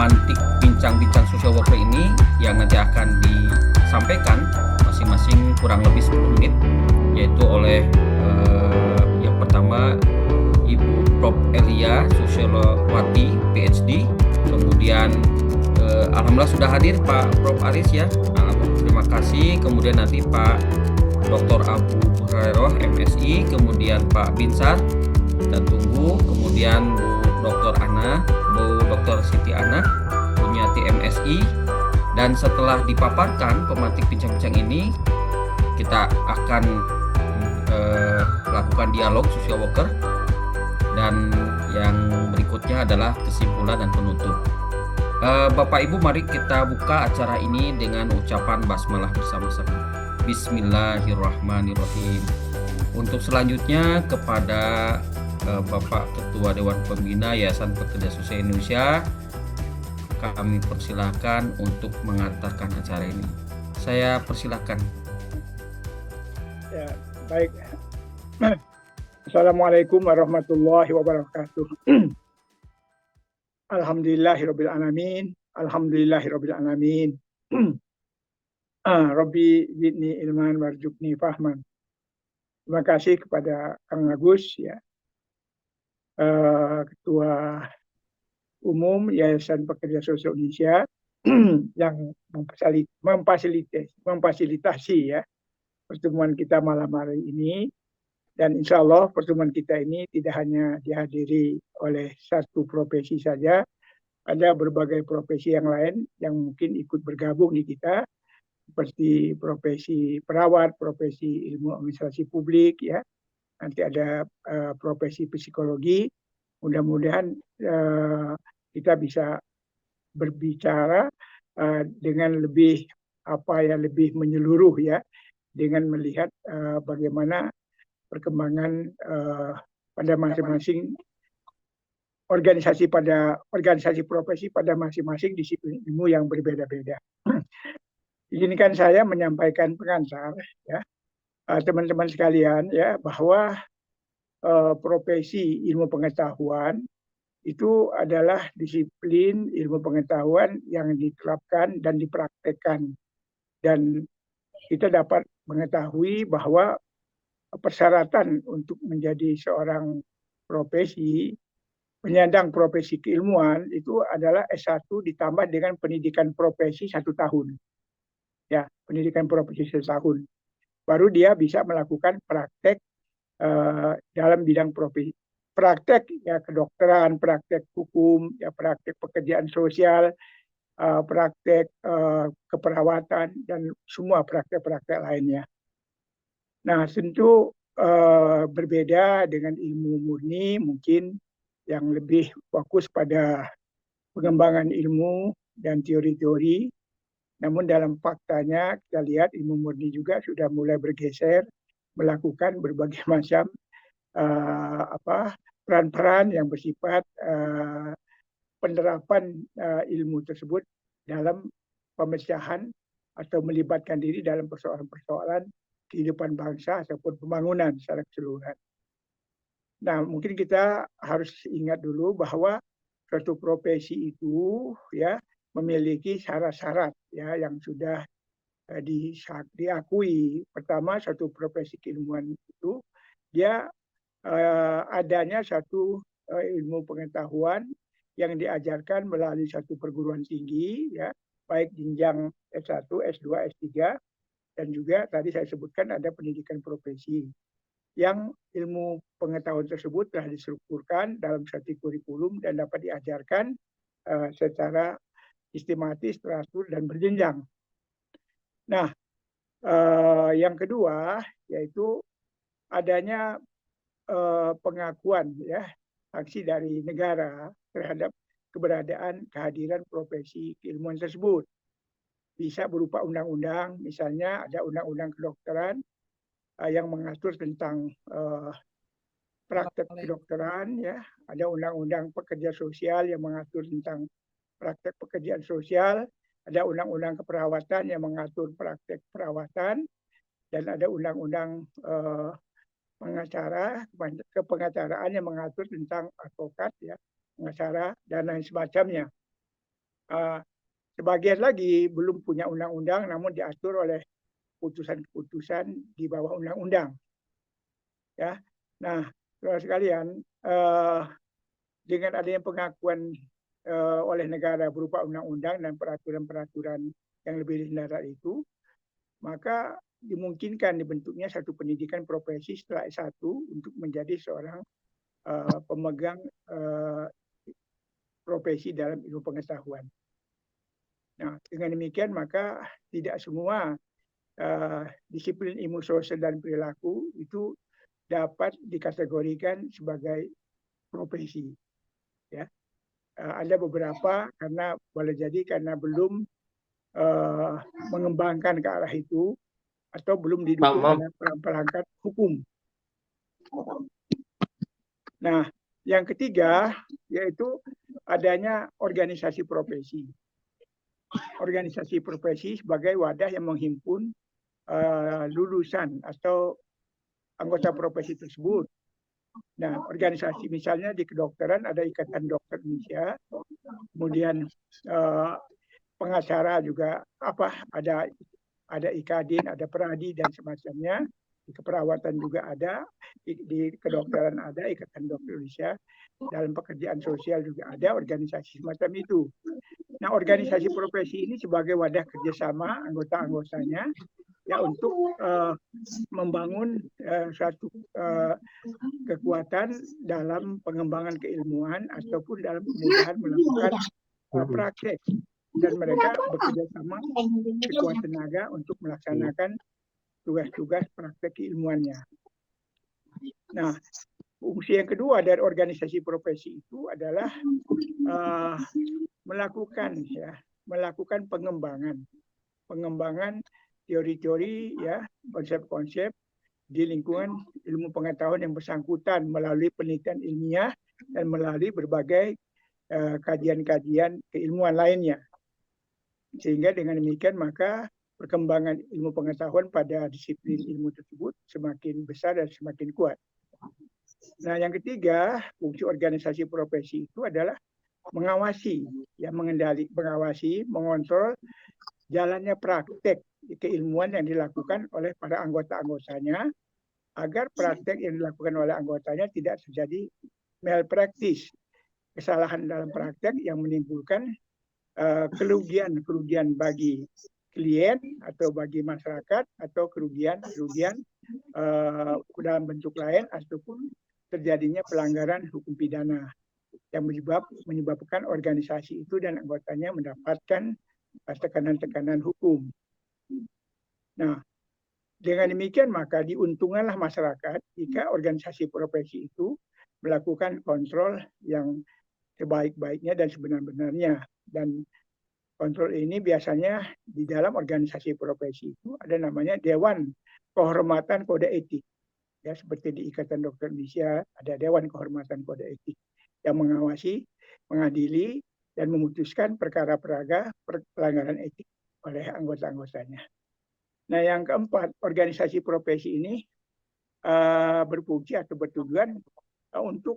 memantik bincang-bincang social worker ini yang nanti akan disampaikan masing-masing kurang lebih 10 menit, yaitu oleh yang pertama Ibu Prof. Elia Susiolowati, PhD. Kemudian alhamdulillah sudah hadir Pak Prof. Aris ya. Terima kasih. Kemudian nanti Pak Dr. Abu Hurairah, MSI. Kemudian Pak Binsar, kita tunggu. Kemudian Bu Dr. Ana, Bu Dr. Siti Ana, punya TMSI. Dan setelah dipaparkan pemantik bincang-bincang ini, kita akan lakukan dialog social worker. Dan yang berikutnya adalah kesimpulan dan penutup. Bapak Ibu, mari kita buka acara ini dengan ucapan basmalah bersama-sama. Bismillahirrahmanirrahim. Untuk selanjutnya kepada Bapak Ketua Dewan Pembina Yayasan Pekerja Sosial Indonesia, kami persilakan untuk mengantarkan acara ini. Saya persilakan. Ya, baik. Assalamualaikum warahmatullahi wabarakatuh. Alhamdulillahirabbil alamin. Alhamdulillahirabbil alamin. Rabbi zidni ilman warzuqni fahman. Terima kasih kepada Kang Agus ya. Ketua Umum Yayasan Pekerja Sosial Indonesia yang memfasilitasi ya pertemuan kita malam hari ini. Dan insya Allah pertemuan kita ini tidak hanya dihadiri oleh satu profesi saja, ada berbagai profesi yang lain yang mungkin ikut bergabung di kita, seperti profesi perawat, profesi ilmu administrasi publik, ya. Nanti ada profesi psikologi. Mudah-mudahan kita bisa berbicara dengan lebih lebih menyeluruh ya, dengan melihat bagaimana perkembangan pada masing-masing organisasi profesi pada masing-masing disiplin ilmu yang berbeda-beda. Izinkan saya menyampaikan pengantar ya teman-teman sekalian ya, bahwa profesi ilmu pengetahuan itu adalah disiplin ilmu pengetahuan yang diterapkan dan dipraktekkan, dan kita dapat mengetahui bahwa persyaratan untuk menjadi seorang profesi, penyandang profesi keilmuan itu adalah S1 ditambah dengan pendidikan profesi 1 tahun. Ya, pendidikan profesi 1 tahun. Baru dia bisa melakukan praktek dalam bidang profesi. Praktek ya kedokteran, praktek hukum, ya praktek pekerjaan sosial, praktek keperawatan, dan semua praktek-praktek lainnya. Nah, tentu berbeda dengan ilmu murni, mungkin yang lebih fokus pada pengembangan ilmu dan teori-teori. Namun dalam faktanya kita lihat ilmu murni juga sudah mulai bergeser, melakukan berbagai macam peran-peran yang bersifat penerapan ilmu tersebut dalam pemecahan atau melibatkan diri dalam persoalan-persoalan kehidupan bangsa ataupun pembangunan secara keseluruhan. Nah, mungkin kita harus ingat dulu bahwa suatu profesi itu ya memiliki syarat-syarat ya yang sudah diakui. Pertama, suatu profesi keilmuan itu dia adanya satu ilmu pengetahuan yang diajarkan melalui satu perguruan tinggi ya, baik jenjang S1, S2, S3, dan juga tadi saya sebutkan ada pendidikan profesi yang ilmu pengetahuan tersebut telah distrukturkan dalam satu kurikulum dan dapat diajarkan secara sistematis, teratur, dan berjenjang. Nah, yang kedua yaitu adanya pengakuan ya sanksi dari negara terhadap keberadaan kehadiran profesi keilmuan tersebut. Bisa berupa undang-undang, misalnya ada undang-undang kedokteran yang mengatur tentang praktek kedokteran, ya. Ada undang-undang pekerja sosial yang mengatur tentang praktek pekerjaan sosial, ada undang-undang keperawatan yang mengatur praktek perawatan, dan ada undang-undang kepengacaraan yang mengatur tentang advokat, ya, pengacara, dan lain sebagainya. Uh, Sebagian lagi belum punya undang-undang, namun diatur oleh putusan-putusan di bawah undang-undang. Ya, nah, saudara sekalian, dengan adanya pengakuan oleh negara berupa undang-undang dan peraturan-peraturan yang lebih rendah itu, maka dimungkinkan dibentuknya satu pendidikan profesi setelah S1 untuk menjadi seorang pemegang profesi dalam ilmu pengetahuan. Nah, dengan demikian maka tidak semua disiplin ilmu sosial dan perilaku itu dapat dikategorikan sebagai profesi. Ya, ada beberapa karena boleh jadi karena belum mengembangkan ke arah itu atau belum didukung oleh perangkat hukum. Nah, yang ketiga yaitu adanya organisasi profesi. Organisasi profesi sebagai wadah yang menghimpun lulusan atau anggota profesi tersebut. Nah, organisasi misalnya di kedokteran ada Ikatan Dokter Indonesia, kemudian pengacara juga ada IKADIN, ada Peradi dan semacamnya. Di keperawatan juga ada, di kedokteran ada Ikatan Dokter Indonesia, dalam pekerjaan sosial juga ada organisasi semacam itu. Nah, organisasi profesi ini sebagai wadah kerjasama anggota-anggotanya ya untuk membangun suatu kekuatan dalam pengembangan keilmuan ataupun dalam kemudahan melakukan praktek, dan mereka bekerja sama sekuat tenaga untuk melaksanakan tugas-tugas praktek keilmuannya. Nah, fungsi yang kedua dari organisasi profesi itu adalah melakukan pengembangan teori-teori ya, konsep-konsep di lingkungan ilmu pengetahuan yang bersangkutan melalui penelitian ilmiah dan melalui berbagai kajian-kajian keilmuan lainnya. Sehingga dengan demikian maka perkembangan ilmu pengetahuan pada disiplin ilmu tersebut semakin besar dan semakin kuat. Nah, yang ketiga, fungsi organisasi profesi itu adalah mengawasi, mengontrol jalannya praktek keilmuan yang dilakukan oleh para anggota-anggotanya, agar praktek yang dilakukan oleh anggotanya tidak terjadi malpraktis, kesalahan dalam praktek yang menimbulkan kerugian bagi klien atau bagi masyarakat, atau kerugian dalam bentuk lain, ataupun terjadinya pelanggaran hukum pidana yang menyebabkan organisasi itu dan anggotanya mendapatkan tekanan-tekanan hukum. Nah, dengan demikian maka diuntungkanlah masyarakat jika organisasi profesi itu melakukan kontrol yang sebaik-baiknya dan sebenar-benarnya. Dan kontrol ini biasanya di dalam organisasi profesi itu ada namanya Dewan Kehormatan Kode Etik. Ya, seperti di Ikatan Dokter Indonesia ada Dewan Kehormatan Kode Etik yang mengawasi, mengadili, dan memutuskan perkara-perkara pelanggaran etik oleh anggota-anggotanya. Nah, yang keempat, organisasi profesi ini berfungsi atau bertujuan untuk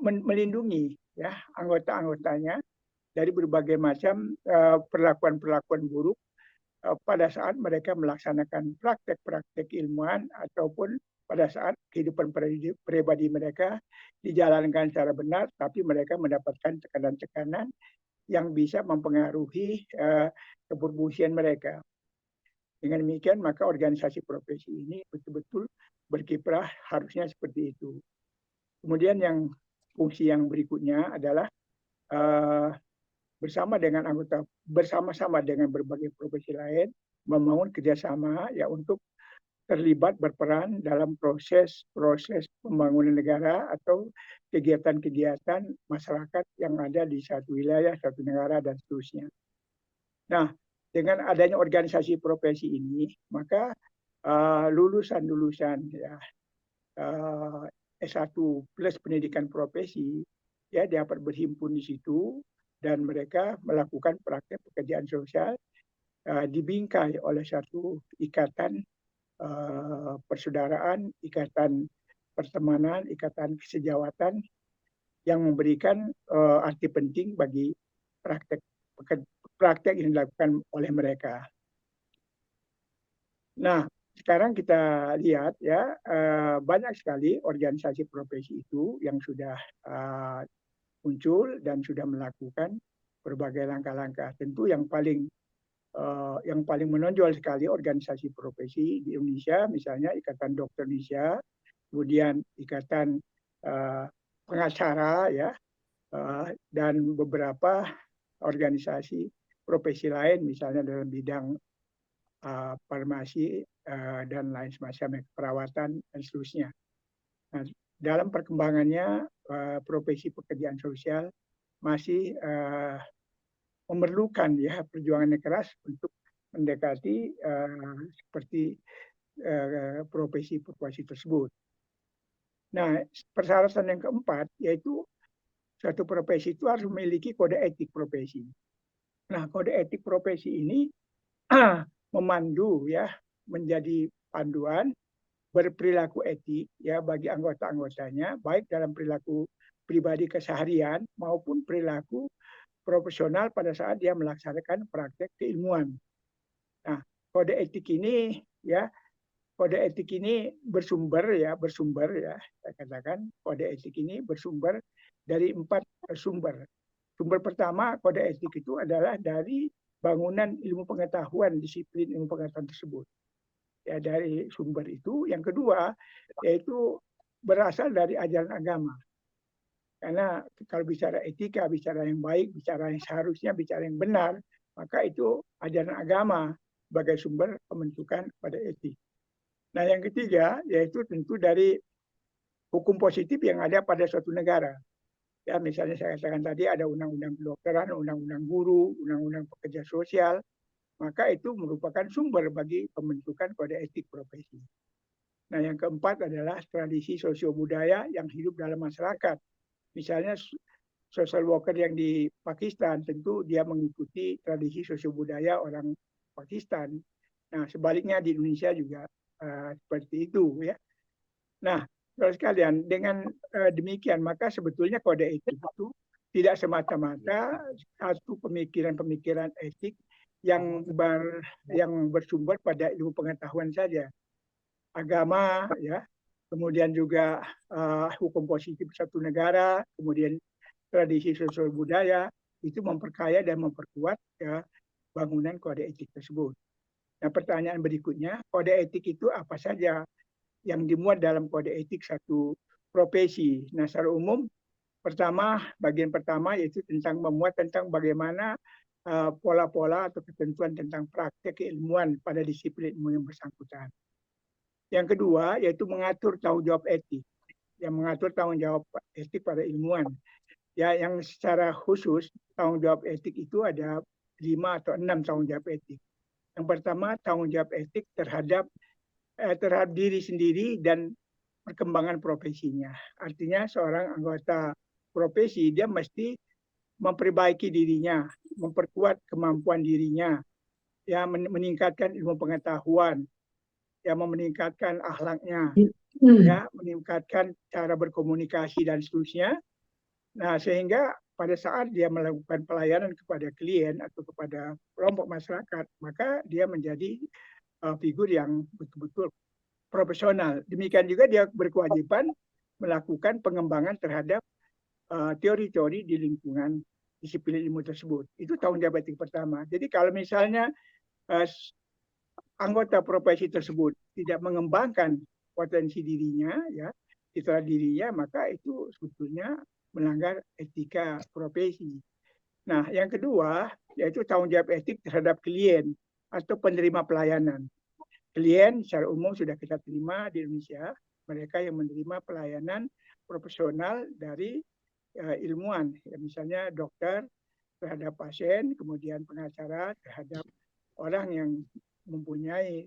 melindungi ya anggota-anggotanya dari berbagai macam perlakuan-perlakuan buruk pada saat mereka melaksanakan praktek-praktek ilmuwan ataupun pada saat kehidupan pribadi mereka dijalankan secara benar, tapi mereka mendapatkan tekanan-tekanan yang bisa mempengaruhi keberfungsian mereka. Dengan demikian, maka organisasi profesi ini betul-betul berkiprah harusnya seperti itu. Kemudian yang fungsi yang berikutnya adalah bersama-sama dengan berbagai profesi lain membangun kerjasama ya untuk terlibat berperan dalam proses pembangunan negara atau kegiatan-kegiatan masyarakat yang ada di satu wilayah, satu negara, dan seterusnya. Nah, dengan adanya organisasi profesi ini, maka lulusan-lulusan ya, S1 plus pendidikan profesi ya dapat berhimpun di situ, dan mereka melakukan praktek pekerjaan sosial dibingkai oleh satu ikatan persaudaraan, ikatan pertemanan, ikatan kesejawatan yang memberikan arti penting bagi praktek praktek yang dilakukan oleh mereka. Nah, sekarang kita lihat ya, banyak sekali organisasi profesi itu yang sudah muncul dan sudah melakukan berbagai langkah-langkah. Tentu yang paling menonjol sekali organisasi profesi di Indonesia, misalnya Ikatan Dokter Indonesia, kemudian Ikatan Pengacara, ya, dan beberapa organisasi profesi lain, misalnya dalam bidang farmasi dan lain semacamnya, perawatan dan seterusnya. Nah, dalam perkembangannya profesi pekerjaan sosial masih memerlukan ya perjuangan yang keras untuk mendekati seperti profesi tersebut. Nah, persyaratan yang keempat yaitu suatu profesi itu harus memiliki kode etik profesi. Nah, kode etik profesi ini memandu ya, menjadi panduan berperilaku etik ya bagi anggota-anggotanya, baik dalam perilaku pribadi keseharian maupun perilaku profesional pada saat dia melaksanakan praktek keilmuan. Nah, kode etik ini ya, kode etik ini bersumber ya, saya katakan kode etik ini bersumber dari 4 sumber. Sumber pertama kode etik itu adalah dari bangunan ilmu pengetahuan, disiplin ilmu pengetahuan tersebut. Ya, dari sumber itu. Yang kedua yaitu berasal dari ajaran agama. Karena kalau bicara etika, bicara yang baik, bicara yang seharusnya, bicara yang benar, maka itu ajaran agama sebagai sumber pembentukan pada etik. Nah, yang ketiga yaitu tentu dari hukum positif yang ada pada suatu negara. Ya, misalnya saya katakan tadi ada undang-undang kedokteran, undang-undang guru, undang-undang pekerja sosial, maka itu merupakan sumber bagi pembentukan kode etik profesi. Nah, yang keempat adalah tradisi sosio-budaya yang hidup dalam masyarakat. Misalnya social worker yang di Pakistan tentu dia mengikuti tradisi sosio-budaya orang Pakistan. Nah, sebaliknya di Indonesia juga seperti itu ya. Nah, saudara sekalian, dengan demikian maka sebetulnya kode etik itu tidak semata-mata satu pemikiran-pemikiran etik yang bersumber pada ilmu pengetahuan saja. Agama ya, kemudian juga hukum positif satu negara, kemudian tradisi sosial budaya itu memperkaya dan memperkuat ya, bangunan kode etik tersebut. Nah, pertanyaan berikutnya, kode etik itu apa saja yang dimuat dalam kode etik satu profesi? Nah, secara umum, bagian pertama yaitu memuat tentang bagaimana pola-pola atau ketentuan tentang praktek keilmuan pada disiplin ilmu yang bersangkutan. Yang kedua yaitu mengatur tanggung jawab etik, yang mengatur tanggung jawab etik pada ilmuwan. Ya, yang secara khusus tanggung jawab etik itu ada 5 atau 6 tanggung jawab etik. Yang pertama, tanggung jawab etik terhadap diri sendiri dan perkembangan profesinya. Artinya seorang anggota profesi dia mesti memperbaiki dirinya, memperkuat kemampuan dirinya, ya, meningkatkan ilmu pengetahuan, ya, meningkatkan akhlaknya, ya, meningkatkan cara berkomunikasi dan seterusnya. Nah, sehingga pada saat dia melakukan pelayanan kepada klien atau kepada kelompok masyarakat, maka dia menjadi figur yang betul-betul profesional. Demikian juga dia berkewajiban melakukan pengembangan terhadap teori-teori di lingkungan disiplin ilmu tersebut. Itu tanggung jawab etik pertama. Jadi kalau misalnya anggota profesi tersebut tidak mengembangkan potensi dirinya, ya, citra dirinya, maka itu sebetulnya melanggar etika profesi. Nah, yang kedua yaitu tanggung jawab etik terhadap klien atau penerima pelayanan. Klien secara umum sudah kita terima di Indonesia, mereka yang menerima pelayanan profesional dari ilmuwan, ya, misalnya dokter terhadap pasien, kemudian pengacara terhadap orang yang mempunyai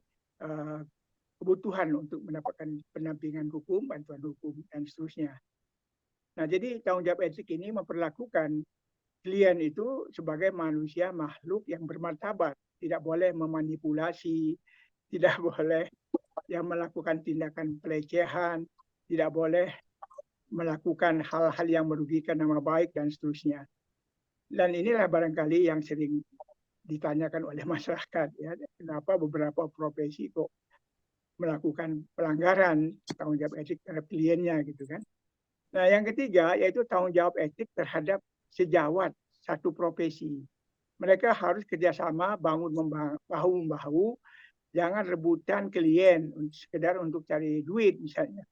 kebutuhan untuk mendapatkan pendampingan hukum, bantuan hukum, dan seterusnya. Nah, jadi tanggung jawab etik ini memperlakukan klien itu sebagai manusia makhluk yang bermartabat, tidak boleh memanipulasi, tidak boleh yang melakukan tindakan pelecehan, tidak boleh melakukan hal-hal yang merugikan nama baik dan seterusnya. Dan inilah barangkali yang sering ditanyakan oleh masyarakat, ya, kenapa beberapa profesi kok melakukan pelanggaran tanggung jawab etik terhadap kliennya gitu kan. Nah, yang ketiga yaitu tanggung jawab etik terhadap sejawat satu profesi. Mereka harus kerjasama, bangun bahu membahu, jangan rebutan klien sekedar untuk cari duit misalnya.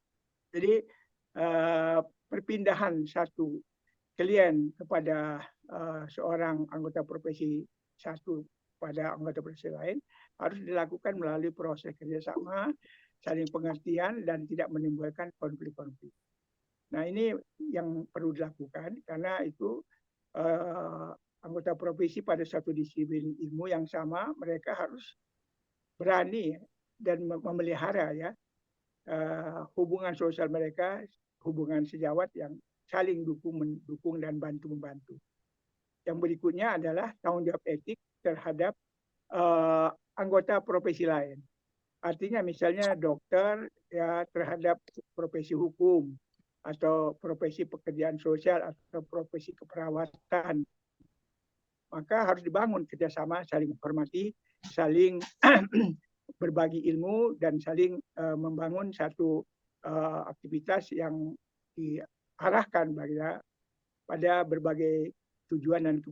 Jadi perpindahan satu klien kepada seorang anggota profesi satu pada anggota profesi lain harus dilakukan melalui proses kerjasama, saling pengertian, dan tidak menimbulkan konflik-konflik. Nah, ini yang perlu dilakukan karena itu anggota profesi pada suatu disiplin ilmu yang sama, mereka harus berani dan memelihara ya hubungan sosial mereka, hubungan sejawat yang saling mendukung dan bantu-membantu. Yang berikutnya adalah tanggung jawab etik terhadap anggota profesi lain. Artinya misalnya dokter ya terhadap profesi hukum atau profesi pekerjaan sosial atau profesi keperawatan. Maka harus dibangun kerjasama, saling menghormati, saling berbagi ilmu, dan saling membangun satu aktivitas yang diarahkan pada berbagai tujuan dan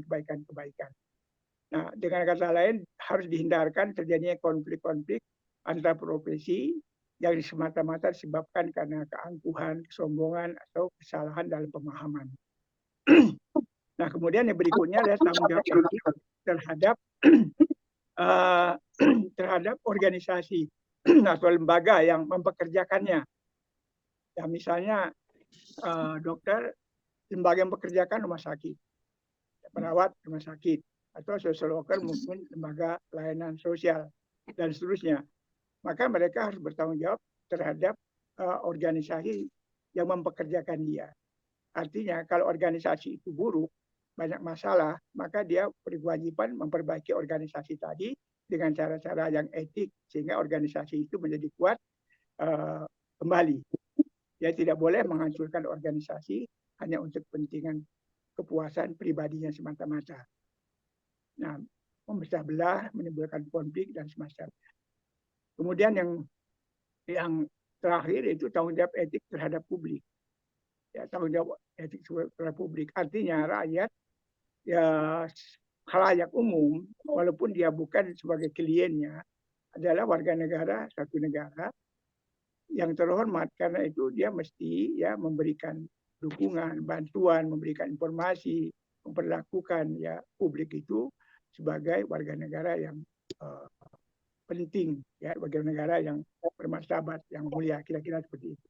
kebaikan-kebaikan. Nah, dengan kata lain harus dihindarkan terjadinya konflik-konflik antar profesi yang semata-mata disebabkan karena keangkuhan, kesombongan, atau kesalahan dalam pemahaman. Nah, kemudian yang berikutnya adalah tanggung jawab etik terhadap organisasi atau lembaga yang mempekerjakannya. Ya, misalnya dokter, lembaga yang mempekerjakan rumah sakit, perawat rumah sakit, atau social worker mungkin lembaga layanan sosial, dan seterusnya. Maka mereka harus bertanggung jawab terhadap organisasi yang mempekerjakan dia. Artinya kalau organisasi itu buruk, banyak masalah, maka dia berkewajiban memperbaiki organisasi tadi dengan cara-cara yang etik sehingga organisasi itu menjadi kuat kembali. Dia tidak boleh menghancurkan organisasi hanya untuk kepentingan kepuasan pribadinya semata-mata. Nah, memecah belah, menimbulkan konflik dan semacamnya. Kemudian yang terakhir itu tanggung jawab etik terhadap publik. Ya, tanggung jawab etik terhadap publik artinya rakyat, ya khalayak umum, walaupun dia bukan sebagai kliennya, adalah warga negara satu negara yang terhormat, karena itu dia mesti ya memberikan dukungan, bantuan, memberikan informasi, memperlakukan ya publik itu sebagai warga negara yang penting, ya warga negara yang bermartabat, yang mulia, kira-kira seperti itu.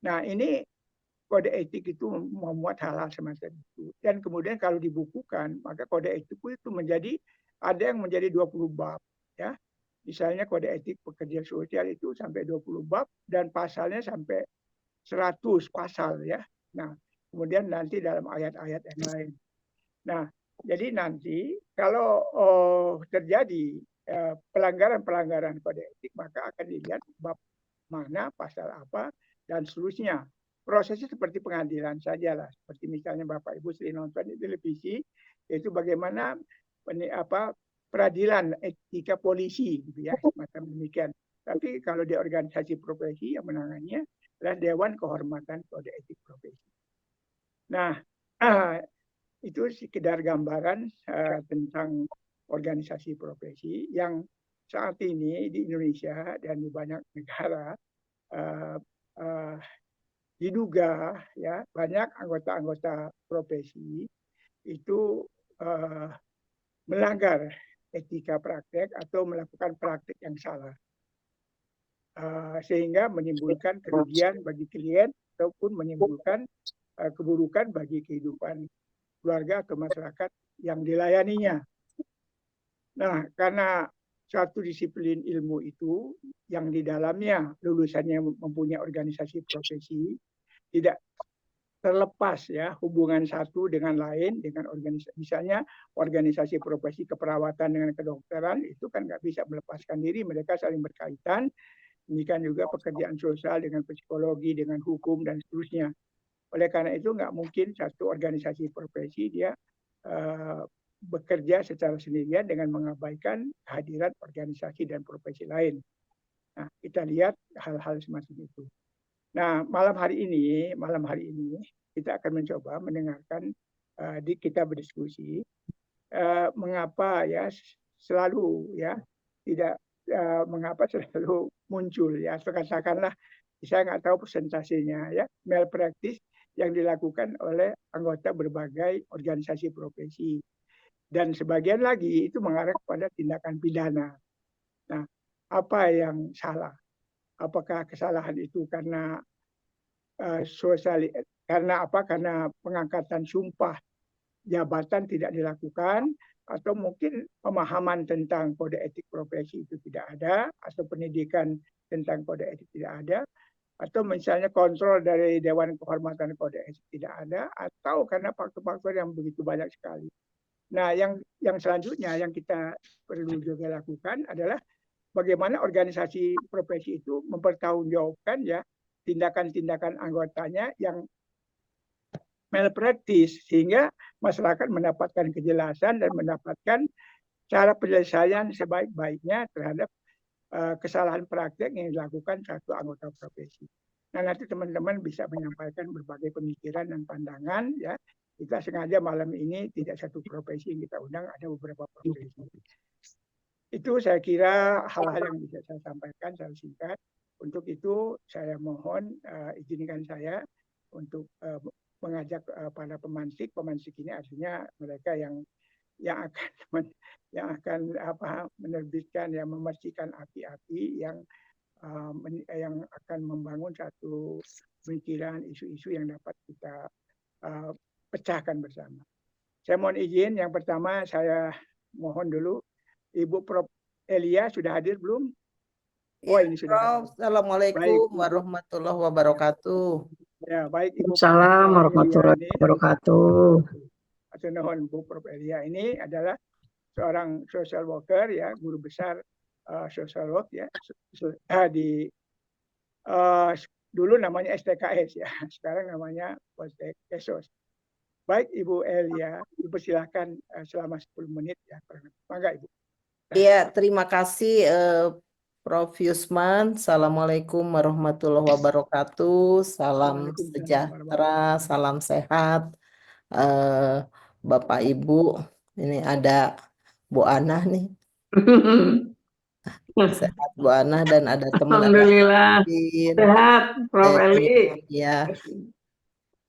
Nah, ini kode etik itu memuat hal-hal semacam itu. Dan kemudian kalau dibukukan, maka kode etik itu ada yang menjadi 20 bab, ya. Misalnya kode etik pekerja sosial itu sampai 20 bab dan pasalnya sampai 100 pasal, ya. Nah, kemudian nanti dalam ayat-ayat yang lain. Nah, jadi nanti kalau terjadi pelanggaran-pelanggaran kode etik, maka akan dilihat bab mana, pasal apa, dan seterusnya. Prosesnya seperti pengadilan saja lah. Seperti misalnya Bapak Ibu sering nonton di televisi, yaitu bagaimana peradilan etika polisi, gitu ya, semacam demikian. Tapi kalau di organisasi profesi yang menangannya adalah Dewan Kehormatan Kode Etik Profesi. Nah, itu sekedar gambaran tentang organisasi profesi yang saat ini di Indonesia dan di banyak negara diduga ya banyak anggota-anggota profesi itu melanggar etika praktek atau melakukan praktek yang salah, sehingga menimbulkan kerugian bagi klien ataupun menimbulkan keburukan bagi kehidupan keluarga atau masyarakat yang dilayaninya. Nah, karena suatu disiplin ilmu itu yang di dalamnya lulusannya mempunyai organisasi profesi, tidak terlepas ya hubungan satu dengan lain, dengan organisasi, misalnya organisasi profesi keperawatan dengan kedokteran itu kan nggak bisa melepaskan diri, mereka saling berkaitan. Demikian juga pekerjaan sosial dengan psikologi, dengan hukum dan seterusnya. Oleh karena itu nggak mungkin satu organisasi profesi dia bekerja secara sendirian dengan mengabaikan kehadiran organisasi dan profesi lain. Nah, kita lihat hal-hal semacam itu. Nah, malam hari ini kita akan mencoba mendengarkan kita berdiskusi mengapa ya selalu ya tidak mengapa selalu muncul ya katakanlah saya nggak tahu persentasenya ya malpractice yang dilakukan oleh anggota berbagai organisasi profesi dan sebagian lagi itu mengarah kepada tindakan pidana. Nah, apa yang salah? Apakah kesalahan itu karena karena apa? Karena pengangkatan sumpah jabatan tidak dilakukan, atau mungkin pemahaman tentang kode etik profesi itu tidak ada, atau pendidikan tentang kode etik tidak ada, atau misalnya kontrol dari Dewan Kehormatan Kode Etik tidak ada, atau karena faktor-faktor yang begitu banyak sekali. Nah, yang selanjutnya yang kita perlu juga lakukan adalah bagaimana organisasi profesi itu mempertanggungjawabkan ya tindakan-tindakan anggotanya yang malpraktis sehingga masyarakat mendapatkan kejelasan dan mendapatkan cara penyelesaian sebaik-baiknya terhadap kesalahan praktek yang dilakukan satu anggota profesi. Nah, nanti teman-teman bisa menyampaikan berbagai pemikiran dan pandangan ya. Kita sengaja malam ini tidak satu profesi yang kita undang, ada beberapa profesi. Itu saya kira hal-hal yang bisa saya sampaikan secara singkat. Untuk itu saya mohon izinkan saya untuk mengajak para pemansik. Pemansik ini artinya mereka yang akan menerbitkan yang memercikan api-api yang akan membangun satu pemikiran isu-isu yang dapat kita pecahkan bersama. Saya mohon izin yang pertama saya mohon dulu Ibu Prof. Elia sudah hadir belum? Oh, ini sudah hadir. Assalamualaikum warahmatullahi wabarakatuh. Ya, baik Ibu. Assalamualaikum warahmatullahi wabarakatuh. Nuhun Bu Prof. Elia ini adalah seorang social worker ya, guru besar social work ya di dulu namanya STKS ya, sekarang namanya Poltek Kesos. Baik Ibu Elia, Ibu silakan selama 10 menit ya. Mangga Ibu. Iya, terima kasih Prof. Yusman. Assalamualaikum warahmatullahi wabarakatuh. Salam sejahtera, salam sehat. Bapak Ibu, ini ada Bu Anah nih. Sehat Bu Anah dan ada teman. Alhamdulillah. Sehat Prof. Eli. Ya.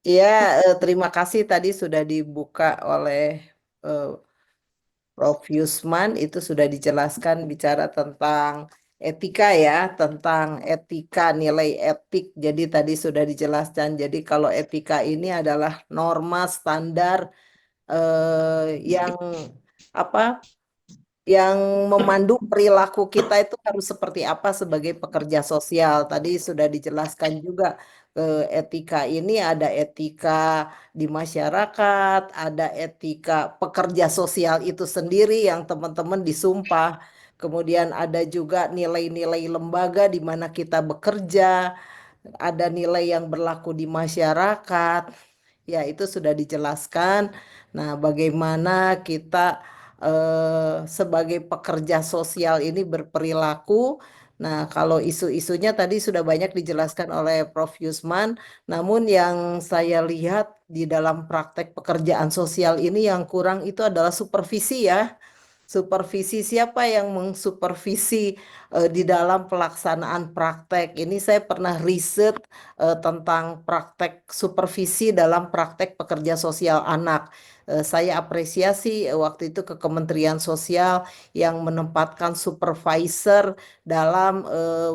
Iya, terima kasih tadi sudah dibuka oleh Prof. Yusman, itu sudah dijelaskan bicara tentang etika ya, tentang etika, nilai etik. Jadi tadi sudah dijelaskan. Jadi kalau etika ini adalah norma standar yang apa? Yang memandu perilaku kita itu harus seperti apa sebagai pekerja sosial. Tadi sudah dijelaskan juga etika ini ada etika di masyarakat, ada etika pekerja sosial itu sendiri yang teman-teman disumpah. Kemudian ada juga nilai-nilai lembaga di mana kita bekerja, ada nilai yang berlaku di masyarakat. Ya, itu sudah dijelaskan. Nah, bagaimana kita sebagai pekerja sosial ini berperilaku. Nah, kalau isu-isunya tadi sudah banyak dijelaskan oleh Prof. Yusman, namun yang saya lihat di dalam praktek pekerjaan sosial ini yang kurang itu adalah supervisi ya. Supervisi siapa yang mengsupervisi di dalam pelaksanaan praktek. Ini saya pernah riset tentang praktek supervisi dalam praktek pekerja sosial anak. Saya apresiasi waktu itu ke Kementerian Sosial yang menempatkan supervisor dalam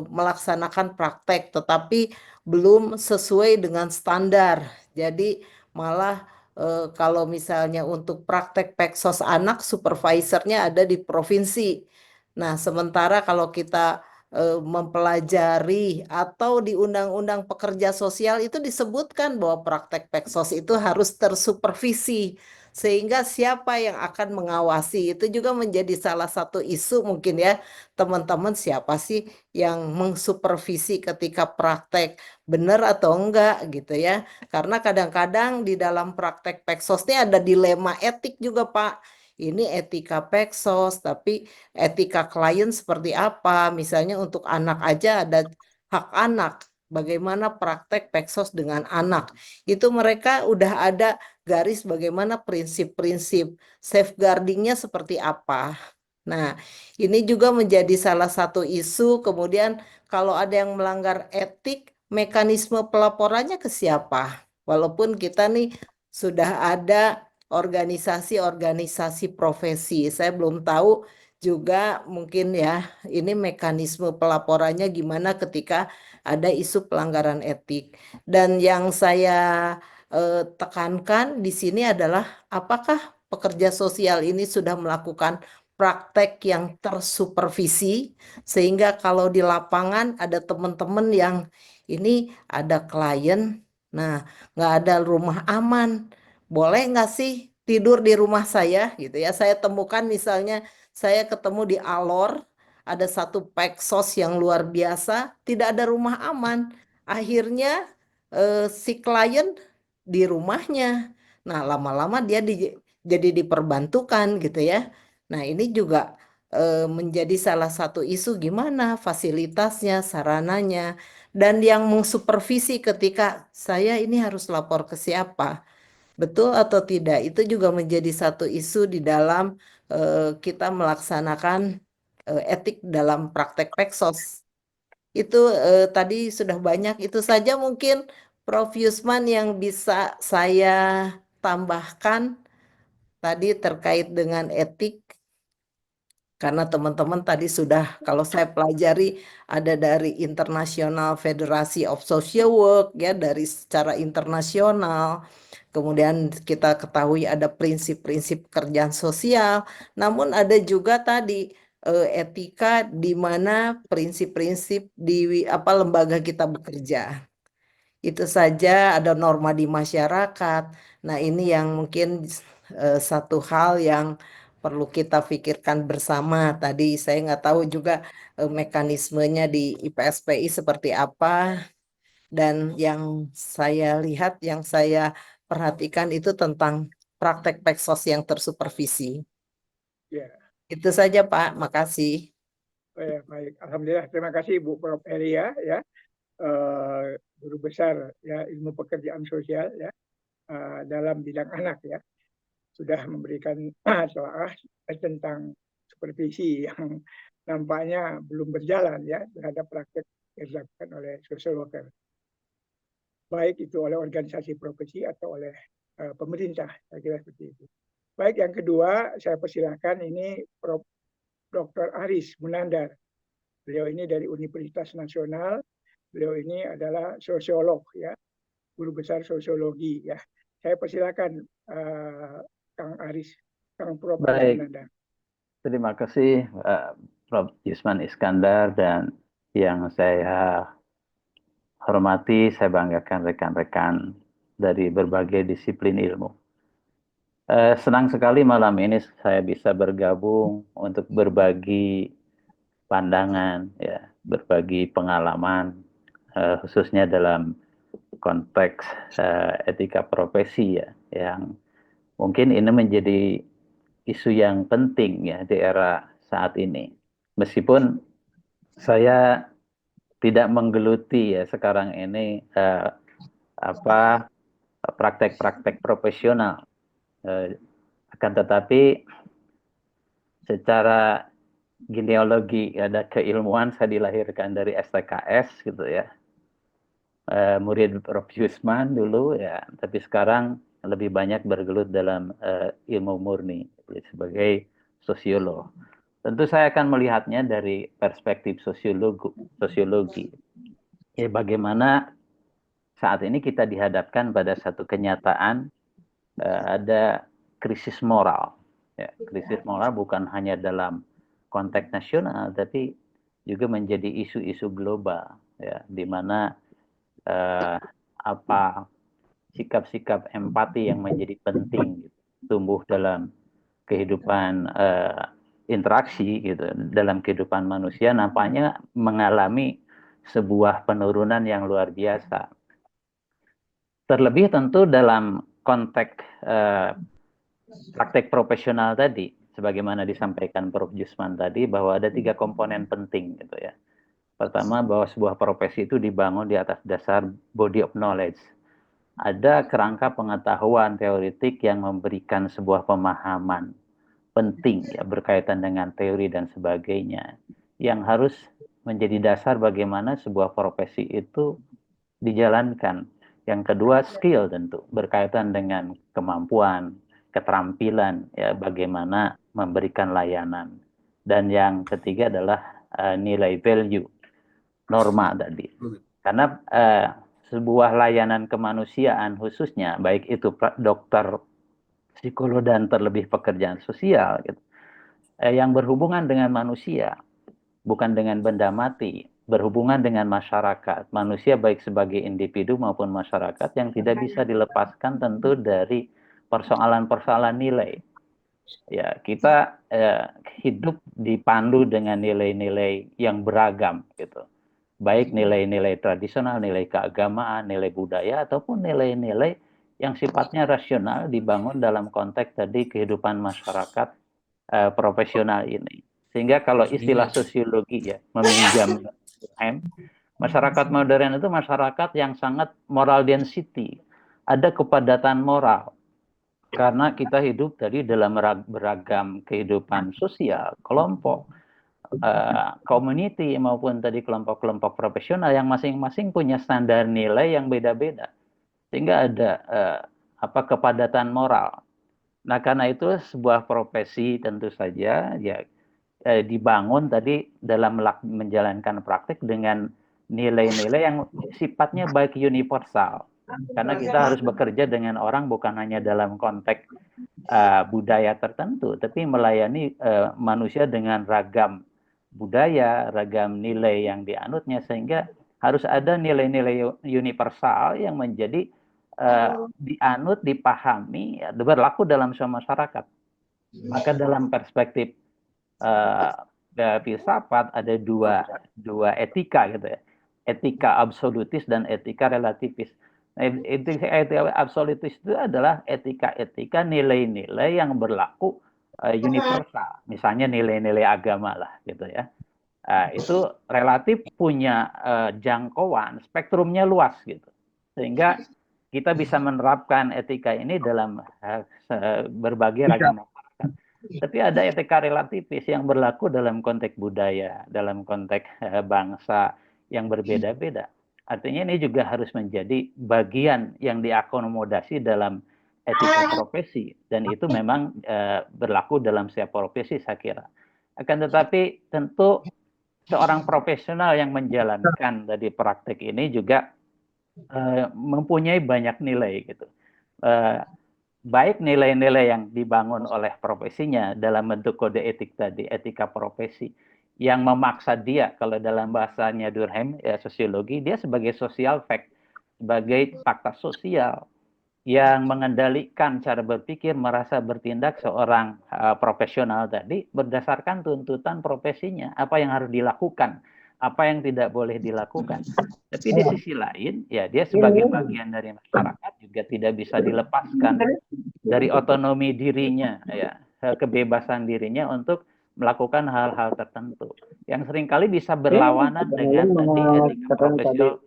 melaksanakan praktek, tetapi belum sesuai dengan standar. Jadi malah kalau misalnya untuk praktek peksos anak, supervisornya ada di provinsi. Nah, sementara kalau kita mempelajari atau di Undang-Undang Pekerja Sosial itu disebutkan bahwa praktek peksos itu harus tersupervisi. Sehingga siapa yang akan mengawasi itu juga menjadi salah satu isu mungkin ya teman-teman, siapa sih yang mengsupervisi ketika praktek benar atau enggak gitu ya. Karena kadang-kadang di dalam praktek Peksos ini ada dilema etik juga Pak. Ini etika Peksos, tapi etika klien seperti apa? Misalnya untuk anak aja ada hak anak. Bagaimana praktek Peksos dengan anak? Itu mereka udah ada garis bagaimana prinsip-prinsip safeguardingnya seperti apa. Nah, ini juga menjadi salah satu isu. Kemudian kalau ada yang melanggar etik, mekanisme pelaporannya ke siapa? Walaupun kita nih sudah ada organisasi-organisasi profesi. Saya belum tahu juga mungkin ya ini mekanisme pelaporannya gimana ketika ada isu pelanggaran etik. Dan yang saya tekankan di sini adalah apakah pekerja sosial ini sudah melakukan praktek yang tersupervisi sehingga kalau di lapangan ada teman-teman yang ini ada klien, nah nggak ada rumah aman, boleh nggak sih tidur di rumah saya gitu ya? Saya temukan misalnya saya ketemu di Alor ada satu Peksos yang luar biasa, tidak ada rumah aman. Akhirnya si klien di rumahnya. Nah, lama-lama dia jadi diperbantukan gitu ya. Nah, ini juga menjadi salah satu isu gimana fasilitasnya, sarananya, dan yang mengsupervisi ketika saya ini harus lapor ke siapa. Betul atau tidak? Itu juga menjadi satu isu di dalam kita melaksanakan etik dalam praktek Peksos. Itu tadi sudah banyak, itu saja mungkin Prof. Yusman yang bisa saya tambahkan tadi terkait dengan etik. Karena teman-teman tadi sudah, kalau saya pelajari ada dari International Federation of Social Work ya, dari secara internasional. Kemudian kita ketahui ada prinsip-prinsip pekerjaan sosial, namun ada juga tadi etika di mana prinsip-prinsip di apa lembaga kita bekerja. Itu saja ada norma di masyarakat. Nah, ini yang mungkin satu hal yang perlu kita pikirkan bersama. Tadi saya nggak tahu juga mekanismenya di IPSPI seperti apa. Dan yang saya lihat, yang saya perhatikan itu tentang praktek Peksos yang tersupervisi. Ya, Itu saja Pak, makasih. baik. Alhamdulillah. Terima kasih Bu Prof. Elia ya, guru besar ya ilmu pekerjaan sosial ya dalam bidang anak ya, sudah memberikan telah tentang supervisi yang nampaknya belum berjalan ya terhadap praktek yang dilakukan oleh social worker, baik itu oleh organisasi profesi atau oleh pemerintah, saya kira seperti itu. Baik, yang kedua saya persilakan ini Prof. Dr. Aris Munandar. Beliau ini dari Universitas Nasional. Beliau ini adalah sosiolog ya, guru besar sosiologi ya. Saya persilakan Kang Aris, Kang Prof. Aris Baik, Munandar. terima kasih Prof. Yusman Iskandar, dan yang saya hormati, saya banggakan rekan-rekan dari berbagai disiplin ilmu. Senang sekali malam ini saya bisa bergabung untuk berbagi pandangan, ya, berbagi pengalaman, khususnya dalam konteks etika profesi ya, yang mungkin ini menjadi isu yang penting ya di era saat ini. Meskipun saya tidak menggeluti ya sekarang ini praktek-praktek profesional, akan tetapi secara genealogi ada keilmuan, saya dilahirkan dari STKS gitu ya, murid Prof. Yusman dulu ya, tapi sekarang lebih banyak bergelut dalam ilmu murni sebagai sosiolog. Tentu saya akan melihatnya dari perspektif sosiologi. Ya, bagaimana saat ini kita dihadapkan pada satu kenyataan ada krisis moral. Ya, krisis moral bukan hanya dalam konteks nasional, tapi juga menjadi isu-isu global, ya, di mana sikap-sikap empati yang menjadi penting. Gitu. tumbuh dalam kehidupan interaksi gitu, dalam kehidupan manusia nampaknya mengalami sebuah penurunan yang luar biasa. Terlebih tentu dalam konteks praktek profesional tadi, sebagaimana disampaikan Prof. Jusman tadi, bahwa ada 3 komponen penting gitu ya. Pertama, bahwa sebuah profesi itu dibangun di atas dasar body of knowledge. Ada kerangka pengetahuan teoretik yang memberikan sebuah pemahaman penting ya, berkaitan dengan teori dan sebagainya, yang harus menjadi dasar bagaimana sebuah profesi itu dijalankan. Yang kedua, skill tentu, berkaitan dengan kemampuan, keterampilan, ya, bagaimana memberikan layanan. Dan yang ketiga adalah nilai value, norma tadi. Karena sebuah layanan kemanusiaan khususnya, baik itu dokter, psikolog, dan terlebih pekerjaan sosial, gitu, yang berhubungan dengan manusia, bukan dengan benda mati, berhubungan dengan masyarakat, manusia baik sebagai individu maupun masyarakat, yang tidak bisa dilepaskan tentu dari persoalan-persoalan nilai. Ya, kita hidup dipandu dengan nilai-nilai yang beragam, gitu. Baik nilai-nilai tradisional, nilai keagamaan, nilai budaya, ataupun nilai-nilai yang sifatnya rasional dibangun dalam konteks tadi kehidupan masyarakat profesional ini. Sehingga kalau istilah sosiologi ya meminjam masyarakat modern itu masyarakat yang sangat moral density, ada kepadatan moral. Karena kita hidup tadi dalam beragam kehidupan sosial, kelompok, community maupun tadi kelompok-kelompok profesional yang masing-masing punya standar nilai yang beda-beda, sehingga ada kepadatan moral. Nah, karena itu sebuah profesi tentu saja ya dibangun tadi dalam menjalankan praktik dengan nilai-nilai yang sifatnya baik universal, karena kita harus bekerja dengan orang bukan hanya dalam konteks budaya tertentu, tapi melayani manusia dengan ragam budaya, ragam nilai yang dianutnya, sehingga harus ada nilai-nilai universal yang menjadi dianut, dipahami, ya, berlaku dalam semua masyarakat. Maka dalam perspektif filsafat ada dua etika gitu ya, etika absolutis dan etika relativis. Nah, etika absolutis itu adalah etika-etika nilai-nilai yang berlaku universal, misalnya nilai-nilai agama lah gitu ya. Itu relatif punya jangkauan, spektrumnya luas gitu, sehingga kita bisa menerapkan etika ini dalam berbagai ragam masyarakat. Tapi ada etika relativis yang berlaku dalam konteks budaya, dalam konteks bangsa yang berbeda-beda. Artinya ini juga harus menjadi bagian yang diakomodasi dalam etika profesi, dan itu memang berlaku dalam setiap profesi saya kira. Akan tetapi tentu seorang profesional yang menjalankan dari praktek ini juga mempunyai banyak nilai gitu. Baik nilai-nilai yang dibangun oleh profesinya dalam bentuk kode etik tadi, etika profesi, yang memaksa dia, kalau dalam bahasanya Durkheim ya, sosiologi, dia sebagai social fact, sebagai fakta sosial yang mengendalikan cara berpikir, merasa, bertindak seorang profesional tadi berdasarkan tuntutan profesinya, apa yang harus dilakukan, apa yang tidak boleh dilakukan. Tapi di sisi lain, ya dia sebagai bagian dari masyarakat juga tidak bisa dilepaskan dari otonomi dirinya, ya, kebebasan dirinya untuk melakukan hal-hal tertentu yang seringkali bisa berlawanan dengan tadi etika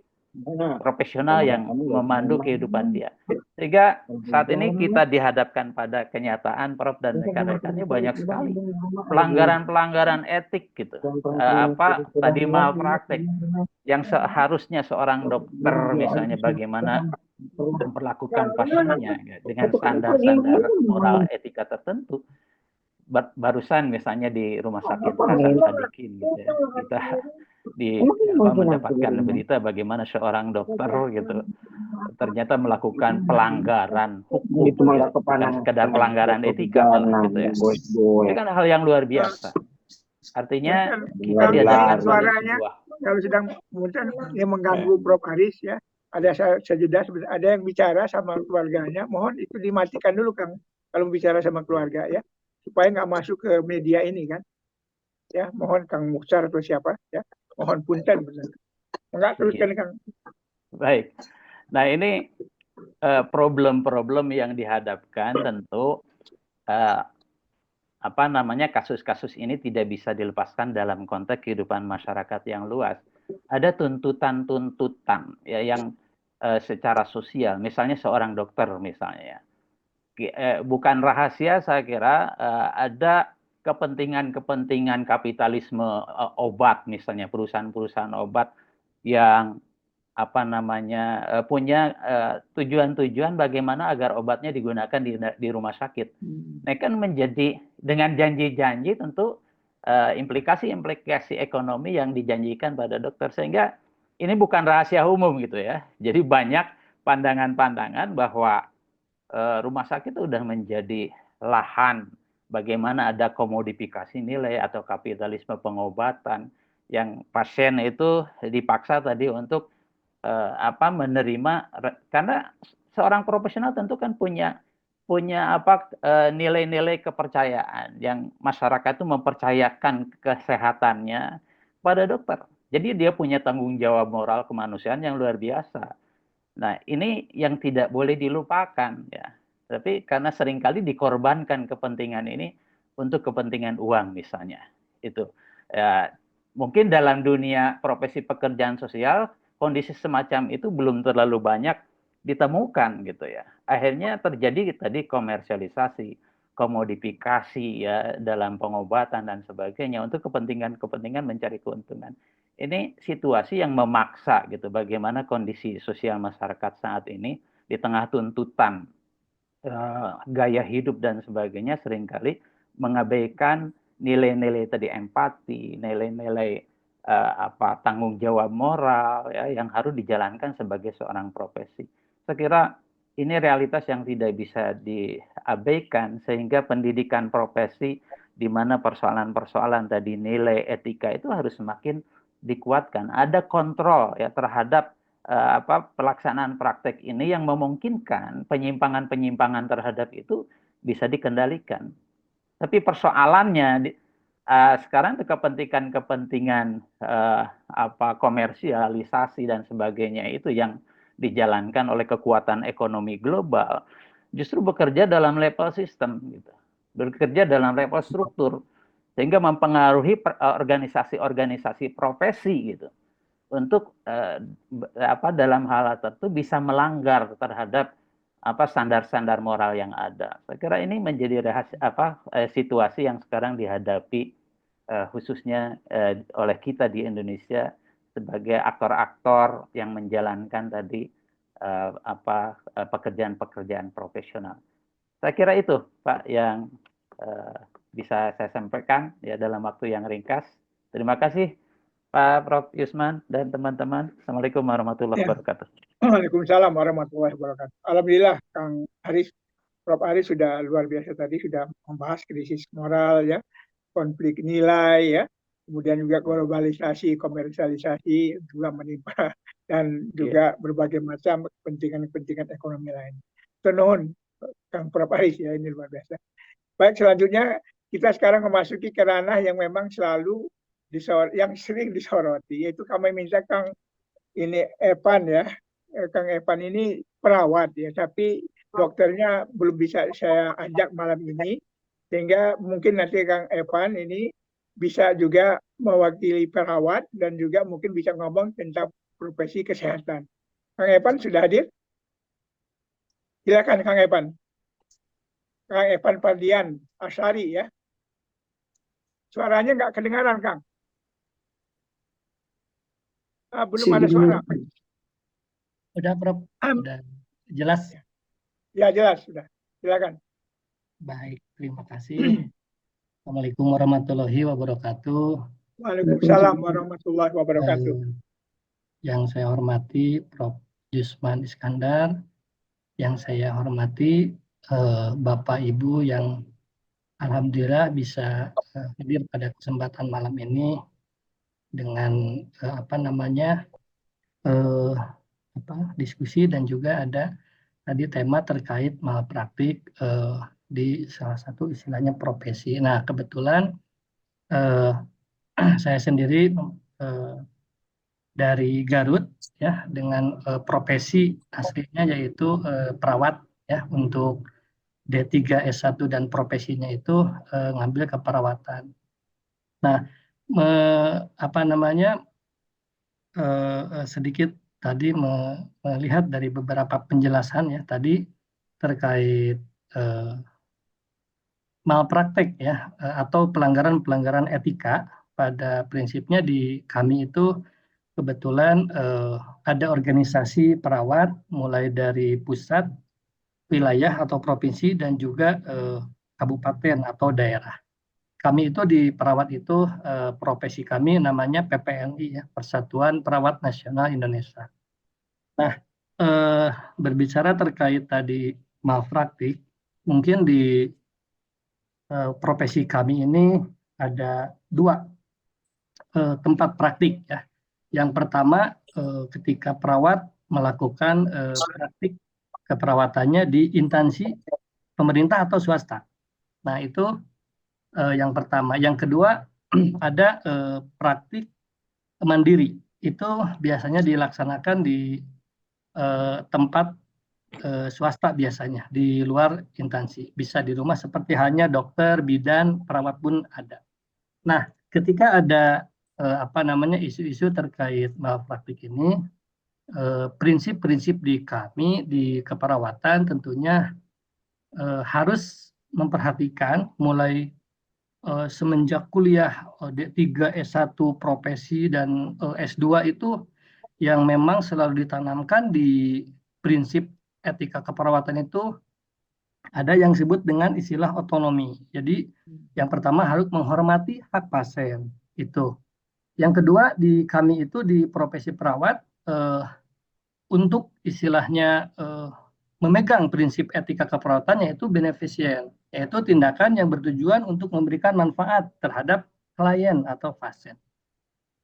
profesional yang memandu kehidupan dia. Sehingga saat ini kita dihadapkan pada kenyataan, Prof dan rekan-rekannya, banyak sekali pelanggaran-pelanggaran etik gitu. Tadi malpraktek yang seharusnya seorang dokter misalnya bagaimana memperlakukan pasiennya ya, dengan standar-standar moral etika tertentu. Barusan misalnya di rumah sakit Hasan Sadikin gitu ya, kita mendapatkan berita bagaimana seorang dokter gitu ternyata melakukan pelanggaran hukum, ya, bukan sekedar pelanggaran etika malah gitu ya. Itu kan hal yang luar biasa. Artinya kita dihadapkan suaranya kalau sedang yang mengganggu Prof Aris ya. Ada sejedah, ada yang bicara sama keluarganya, mohon itu dimatikan dulu Kang kalau bicara sama keluarga ya, supaya nggak masuk ke media ini kan. Ya, mohon Kang Mukhtar atau siapa ya, mohon punten benar. Enggak teruskan Kang. Baik. Nah, ini problem-problem yang dihadapkan tentu kasus-kasus ini tidak bisa dilepaskan dalam konteks kehidupan masyarakat yang luas. Ada tuntutan-tuntutan ya yang secara sosial, misalnya seorang dokter misalnya. Bukan rahasia saya kira ada kepentingan-kepentingan kapitalisme obat misalnya, perusahaan-perusahaan obat yang punya tujuan-tujuan bagaimana agar obatnya digunakan di rumah sakit. Nah, kan menjadi dengan janji-janji tentu implikasi-implikasi ekonomi yang dijanjikan pada dokter, sehingga ini bukan rahasia umum gitu ya. Jadi banyak pandangan-pandangan bahwa rumah sakit sudah menjadi lahan bagaimana ada komodifikasi nilai atau kapitalisme pengobatan yang pasien itu dipaksa tadi untuk menerima, karena seorang profesional tentu kan punya nilai-nilai kepercayaan yang masyarakat itu mempercayakan kesehatannya pada dokter. Jadi dia punya tanggung jawab moral kemanusiaan yang luar biasa. Nah, ini yang tidak boleh dilupakan ya. Tapi karena seringkali dikorbankan kepentingan ini untuk kepentingan uang misalnya. Itu ya, mungkin dalam dunia profesi pekerjaan sosial kondisi semacam itu belum terlalu banyak ditemukan gitu ya. Akhirnya terjadi tadi komersialisasi, komodifikasi ya dalam pengobatan dan sebagainya untuk kepentingan-kepentingan mencari keuntungan. Ini situasi yang memaksa gitu bagaimana kondisi sosial masyarakat saat ini di tengah tuntutan gaya hidup dan sebagainya seringkali mengabaikan nilai-nilai tadi empati, nilai-nilai tanggung jawab moral ya yang harus dijalankan sebagai seorang profesi. Saya kira ini realitas yang tidak bisa diabaikan, sehingga pendidikan profesi di mana persoalan-persoalan tadi nilai etika itu harus semakin dikuatkan. Ada kontrol ya terhadap pelaksanaan praktek ini yang memungkinkan penyimpangan-penyimpangan terhadap itu bisa dikendalikan. Tapi persoalannya sekarang kepentingan-kepentingan komersialisasi dan sebagainya itu yang dijalankan oleh kekuatan ekonomi global justru bekerja dalam level sistem gitu. Bekerja dalam level struktur sehingga mempengaruhi organisasi-organisasi profesi gitu untuk dalam hal tertentu bisa melanggar terhadap standar-standar moral yang ada. Saya kira ini menjadi situasi yang sekarang dihadapi khususnya oleh kita di Indonesia sebagai aktor-aktor yang menjalankan tadi pekerjaan-pekerjaan profesional. Saya kira itu Pak yang bisa saya sampaikan ya dalam waktu yang ringkas. Terima kasih Pak Prof. Yusman dan teman-teman. Assalamualaikum warahmatullahi wabarakatuh. Waalaikumsalam warahmatullahi wabarakatuh. Alhamdulillah Kang Haris, Prof. Haris sudah luar biasa tadi, sudah membahas krisis moral ya, konflik nilai ya, kemudian juga globalisasi, komersialisasi juga menimpa dan juga berbagai macam kepentingan-kepentingan ekonomi lain. Nuhun Kang Prof. Haris ya, ini luar biasa. Baik, selanjutnya kita sekarang memasuki ke ranah yang memang selalu yang sering disoroti, yaitu kami minta Kang Evan ya. Kang Evan ini perawat ya, tapi dokternya belum bisa saya ajak malam ini, sehingga mungkin nanti Kang Evan ini bisa juga mewakili perawat dan juga mungkin bisa ngomong tentang profesi kesehatan. Kang Evan sudah hadir? Silakan Kang Evan. Kang Evan Fardian Asyari ya. Suaranya nggak kedengaran Kang. Belum ada suara. Udah Prof, udah jelas? Ya jelas, sudah. Silakan. Baik, terima kasih. Assalamualaikum warahmatullahi wabarakatuh. Waalaikumsalam warahmatullahi wabarakatuh. Yang saya hormati Prof. Yusman Iskandar, yang saya hormati Bapak Ibu yang alhamdulillah bisa hadir pada kesempatan malam ini dengan diskusi, dan juga ada tadi tema terkait malpraktik di salah satu istilahnya profesi. Nah, kebetulan saya sendiri dari Garut ya dengan profesi aslinya yaitu perawat ya, untuk D3 S1 dan profesinya itu ngambil keperawatan. Nah, apa namanya, sedikit tadi melihat dari beberapa penjelasan ya tadi terkait malpraktek ya, atau pelanggaran-pelanggaran etika. Pada prinsipnya di kami itu kebetulan ada organisasi perawat mulai dari pusat, wilayah atau provinsi, dan juga kabupaten atau daerah. Kami itu di perawat itu profesi kami namanya PPNI ya, Persatuan Perawat Nasional Indonesia. Nah, berbicara terkait tadi malpraktik, mungkin di profesi kami ini ada dua tempat praktik ya. Yang pertama ketika perawat melakukan praktik keperawatannya di instansi pemerintah atau swasta. Nah, itu yang pertama. Yang kedua ada praktik mandiri. Itu biasanya dilaksanakan di tempat swasta biasanya, di luar instansi. Bisa di rumah seperti halnya dokter, bidan, perawat pun ada. Nah, ketika ada isu-isu terkait malpraktik ini, prinsip-prinsip di kami di keperawatan tentunya harus memperhatikan mulai semenjak kuliah D3 S1 profesi dan S2 itu yang memang selalu ditanamkan di prinsip etika keperawatan itu ada yang disebut dengan istilah otonomi. Jadi yang pertama harus menghormati hak pasien itu. Yang kedua di kami itu di profesi perawat untuk istilahnya memegang prinsip etika keperawatan yaitu beneficient, yaitu tindakan yang bertujuan untuk memberikan manfaat terhadap klien atau pasien.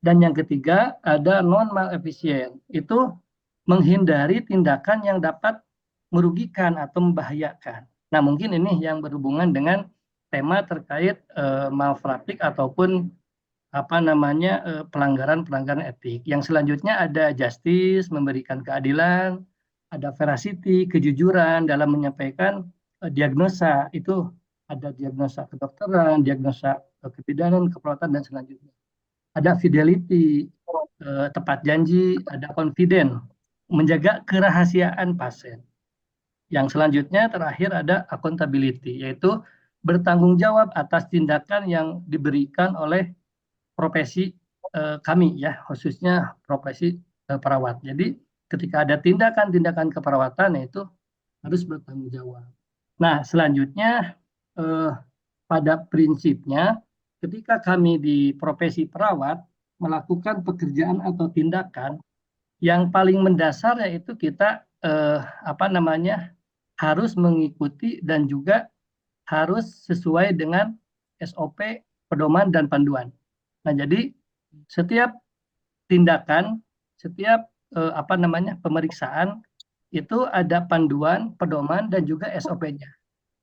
Dan yang ketiga ada non-maleficient, itu menghindari tindakan yang dapat merugikan atau membahayakan. Nah, mungkin ini yang berhubungan dengan tema terkait malpraktik ataupun pelanggaran-pelanggaran etik. Yang selanjutnya ada justice, memberikan keadilan, ada veracity, kejujuran dalam menyampaikan diagnosa. Itu ada diagnosa kedokteran, diagnosa kebidanan, keperawatan, dan selanjutnya. Ada fidelity, tepat janji, ada confident, menjaga kerahasiaan pasien. Yang selanjutnya terakhir ada accountability, yaitu bertanggung jawab atas tindakan yang diberikan oleh profesi kami ya, khususnya profesi perawat. Jadi ketika ada tindakan-tindakan keperawatan itu harus bertanggung jawab. Nah, selanjutnya pada prinsipnya ketika kami di profesi perawat melakukan pekerjaan atau tindakan yang paling mendasar yaitu kita harus mengikuti dan juga harus sesuai dengan SOP, pedoman, dan panduan. Nah, jadi setiap tindakan, setiap pemeriksaan itu ada panduan, pedoman, dan juga SOP-nya.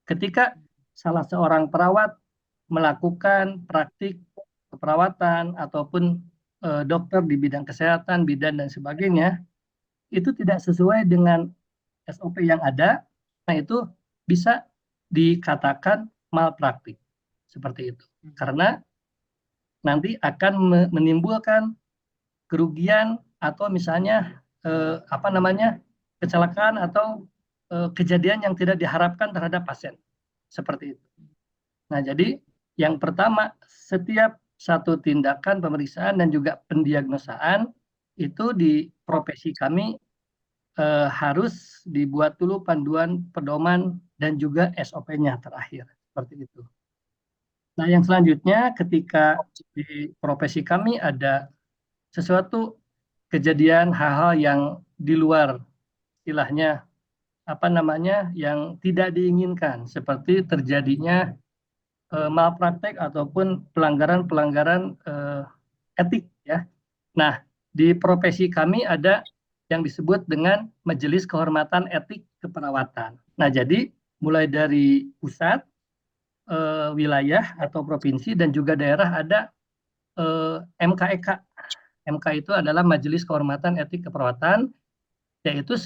Ketika salah seorang perawat melakukan praktik keperawatan ataupun dokter di bidang kesehatan, bidan, dan sebagainya, itu tidak sesuai dengan SOP yang ada, nah itu bisa dikatakan malpraktik. Seperti itu. Karena nanti akan menimbulkan kerugian atau misalnya kecelakaan atau kejadian yang tidak diharapkan terhadap pasien. Seperti itu. Nah, jadi yang pertama, setiap satu tindakan pemeriksaan dan juga pendiagnosaan itu di profesi kami harus dibuat dulu panduan, pedoman, dan juga SOP-nya terakhir. Seperti itu. Nah, yang selanjutnya ketika di profesi kami ada sesuatu kejadian hal-hal yang di luar istilahnya yang tidak diinginkan, seperti terjadinya malpraktek ataupun pelanggaran-pelanggaran etik ya. Nah, di profesi kami ada yang disebut dengan Majelis Kehormatan Etik Keperawatan. Nah, jadi mulai dari pusat, wilayah atau provinsi, dan juga daerah ada MKEK. MK itu adalah Majelis Kehormatan Etik Keperawatan, yaitu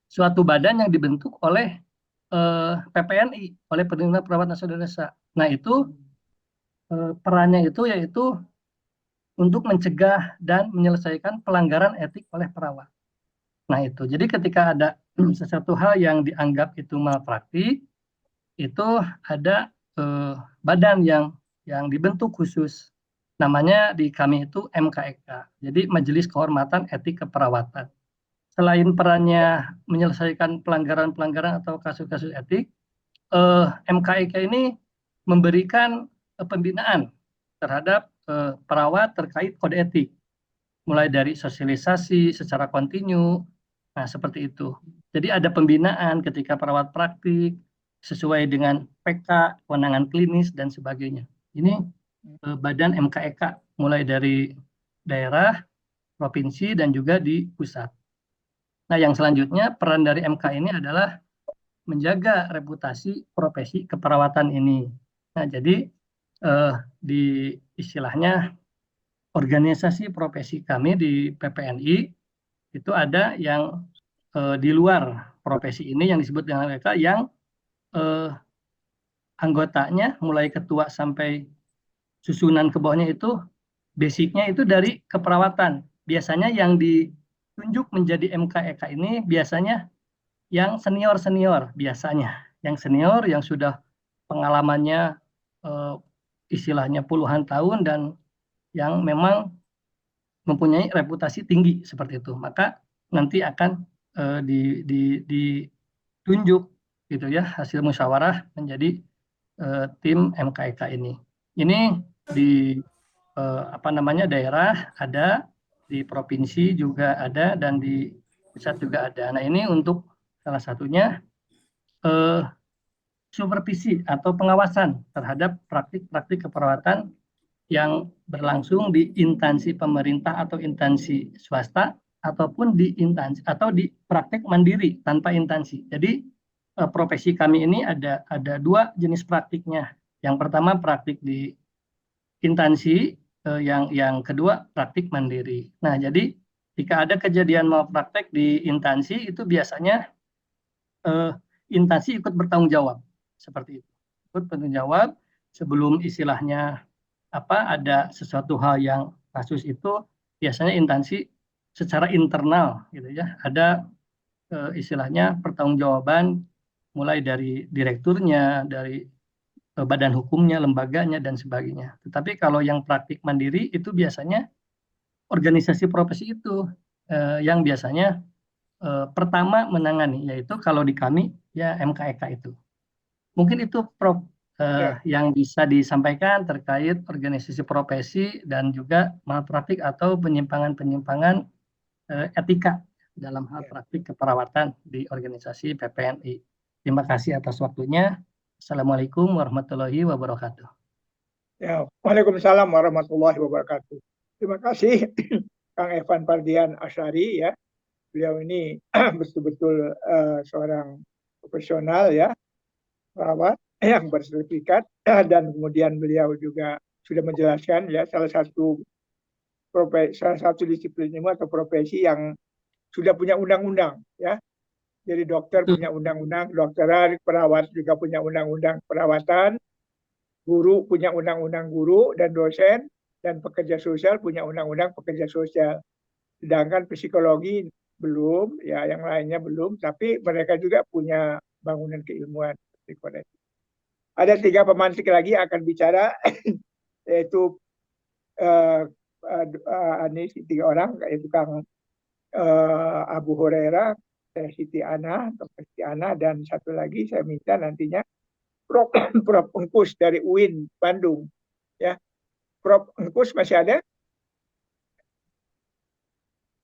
suatu badan yang dibentuk oleh PPNI, oleh Perhimpunan Perawat Nasional Indonesia. Nah, itu perannya itu yaitu untuk mencegah dan menyelesaikan pelanggaran etik oleh perawat. Nah, itu. Jadi ketika ada sesuatu hal yang dianggap itu malpraktik, itu ada badan yang dibentuk khusus. Namanya di kami itu MKEK. Jadi Majelis Kehormatan Etik Keperawatan. Selain perannya menyelesaikan pelanggaran-pelanggaran atau kasus-kasus etik, MKEK ini memberikan pembinaan terhadap perawat terkait kode etik, mulai dari sosialisasi secara kontinu. Nah, seperti itu. Jadi ada pembinaan ketika perawat praktik sesuai dengan PK, kewenangan klinis dan sebagainya. Ini badan MKEK mulai dari daerah, provinsi dan juga di pusat. Nah, yang selanjutnya peran dari MK ini adalah menjaga reputasi profesi keperawatan ini. Nah, jadi di istilahnya organisasi profesi kami di PPNI itu ada yang di luar profesi ini yang disebut dengan mereka yang anggotanya mulai ketua sampai susunan ke bawahnya itu basicnya itu dari keperawatan. Biasanya yang ditunjuk menjadi MKEK ini biasanya yang senior-senior, biasanya yang senior yang sudah pengalamannya istilahnya puluhan tahun dan yang memang mempunyai reputasi tinggi seperti itu, maka nanti akan ditunjuk gitu ya, hasil musyawarah menjadi tim MKEK ini. Ini di daerah ada, di provinsi juga ada, dan di pusat juga ada. Nah, ini untuk salah satunya supervisi atau pengawasan terhadap praktik-praktik keperawatan yang berlangsung di instansi pemerintah atau instansi swasta ataupun di instansi atau di praktik mandiri tanpa instansi. Jadi profesi kami ini ada dua jenis praktiknya. Yang pertama praktik di instansi, yang kedua praktik mandiri. Nah, jadi jika ada kejadian malpraktek di instansi itu biasanya instansi ikut bertanggung jawab seperti itu. Ikut bertanggung jawab sebelum istilahnya ada sesuatu hal yang kasus itu biasanya instansi secara internal gitu ya, ada istilahnya pertanggungjawaban mulai dari direkturnya, dari badan hukumnya, lembaganya dan sebagainya. Tetapi kalau yang praktik mandiri itu biasanya organisasi profesi itu yang biasanya pertama menangani, yaitu kalau di kami ya MKEK itu. Mungkin itu Prof yang bisa disampaikan terkait organisasi profesi dan juga malpraktik atau penyimpangan-penyimpangan etika dalam hal praktik keperawatan di organisasi PPNI. Terima kasih atas waktunya. Assalamualaikum warahmatullahi wabarakatuh. Ya, Waalaikumsalam warahmatullahi wabarakatuh. Terima kasih Kang Evan Pardian Asyari ya. Beliau ini betul-betul seorang profesional ya, perawat yang bersertifikat, dan kemudian beliau juga sudah menjelaskan ya salah satu disiplin ilmu atau profesi yang sudah punya undang-undang ya. Jadi dokter punya undang-undang kedokteran, perawat juga punya undang-undang perawatan, guru punya undang-undang guru dan dosen, dan pekerja sosial punya undang-undang pekerja sosial. Sedangkan psikologi belum, ya yang lainnya belum, tapi mereka juga punya bangunan keilmuan. Ada 3 pemantik lagi akan bicara, yaitu ini 3 orang, yaitu Kang Abu Hurairah, Siti Ana, Dr. Siti Ana, dan satu lagi saya minta nantinya Prof. Engkus dari UIN Bandung. Ya, Prof. Engkus masih ada?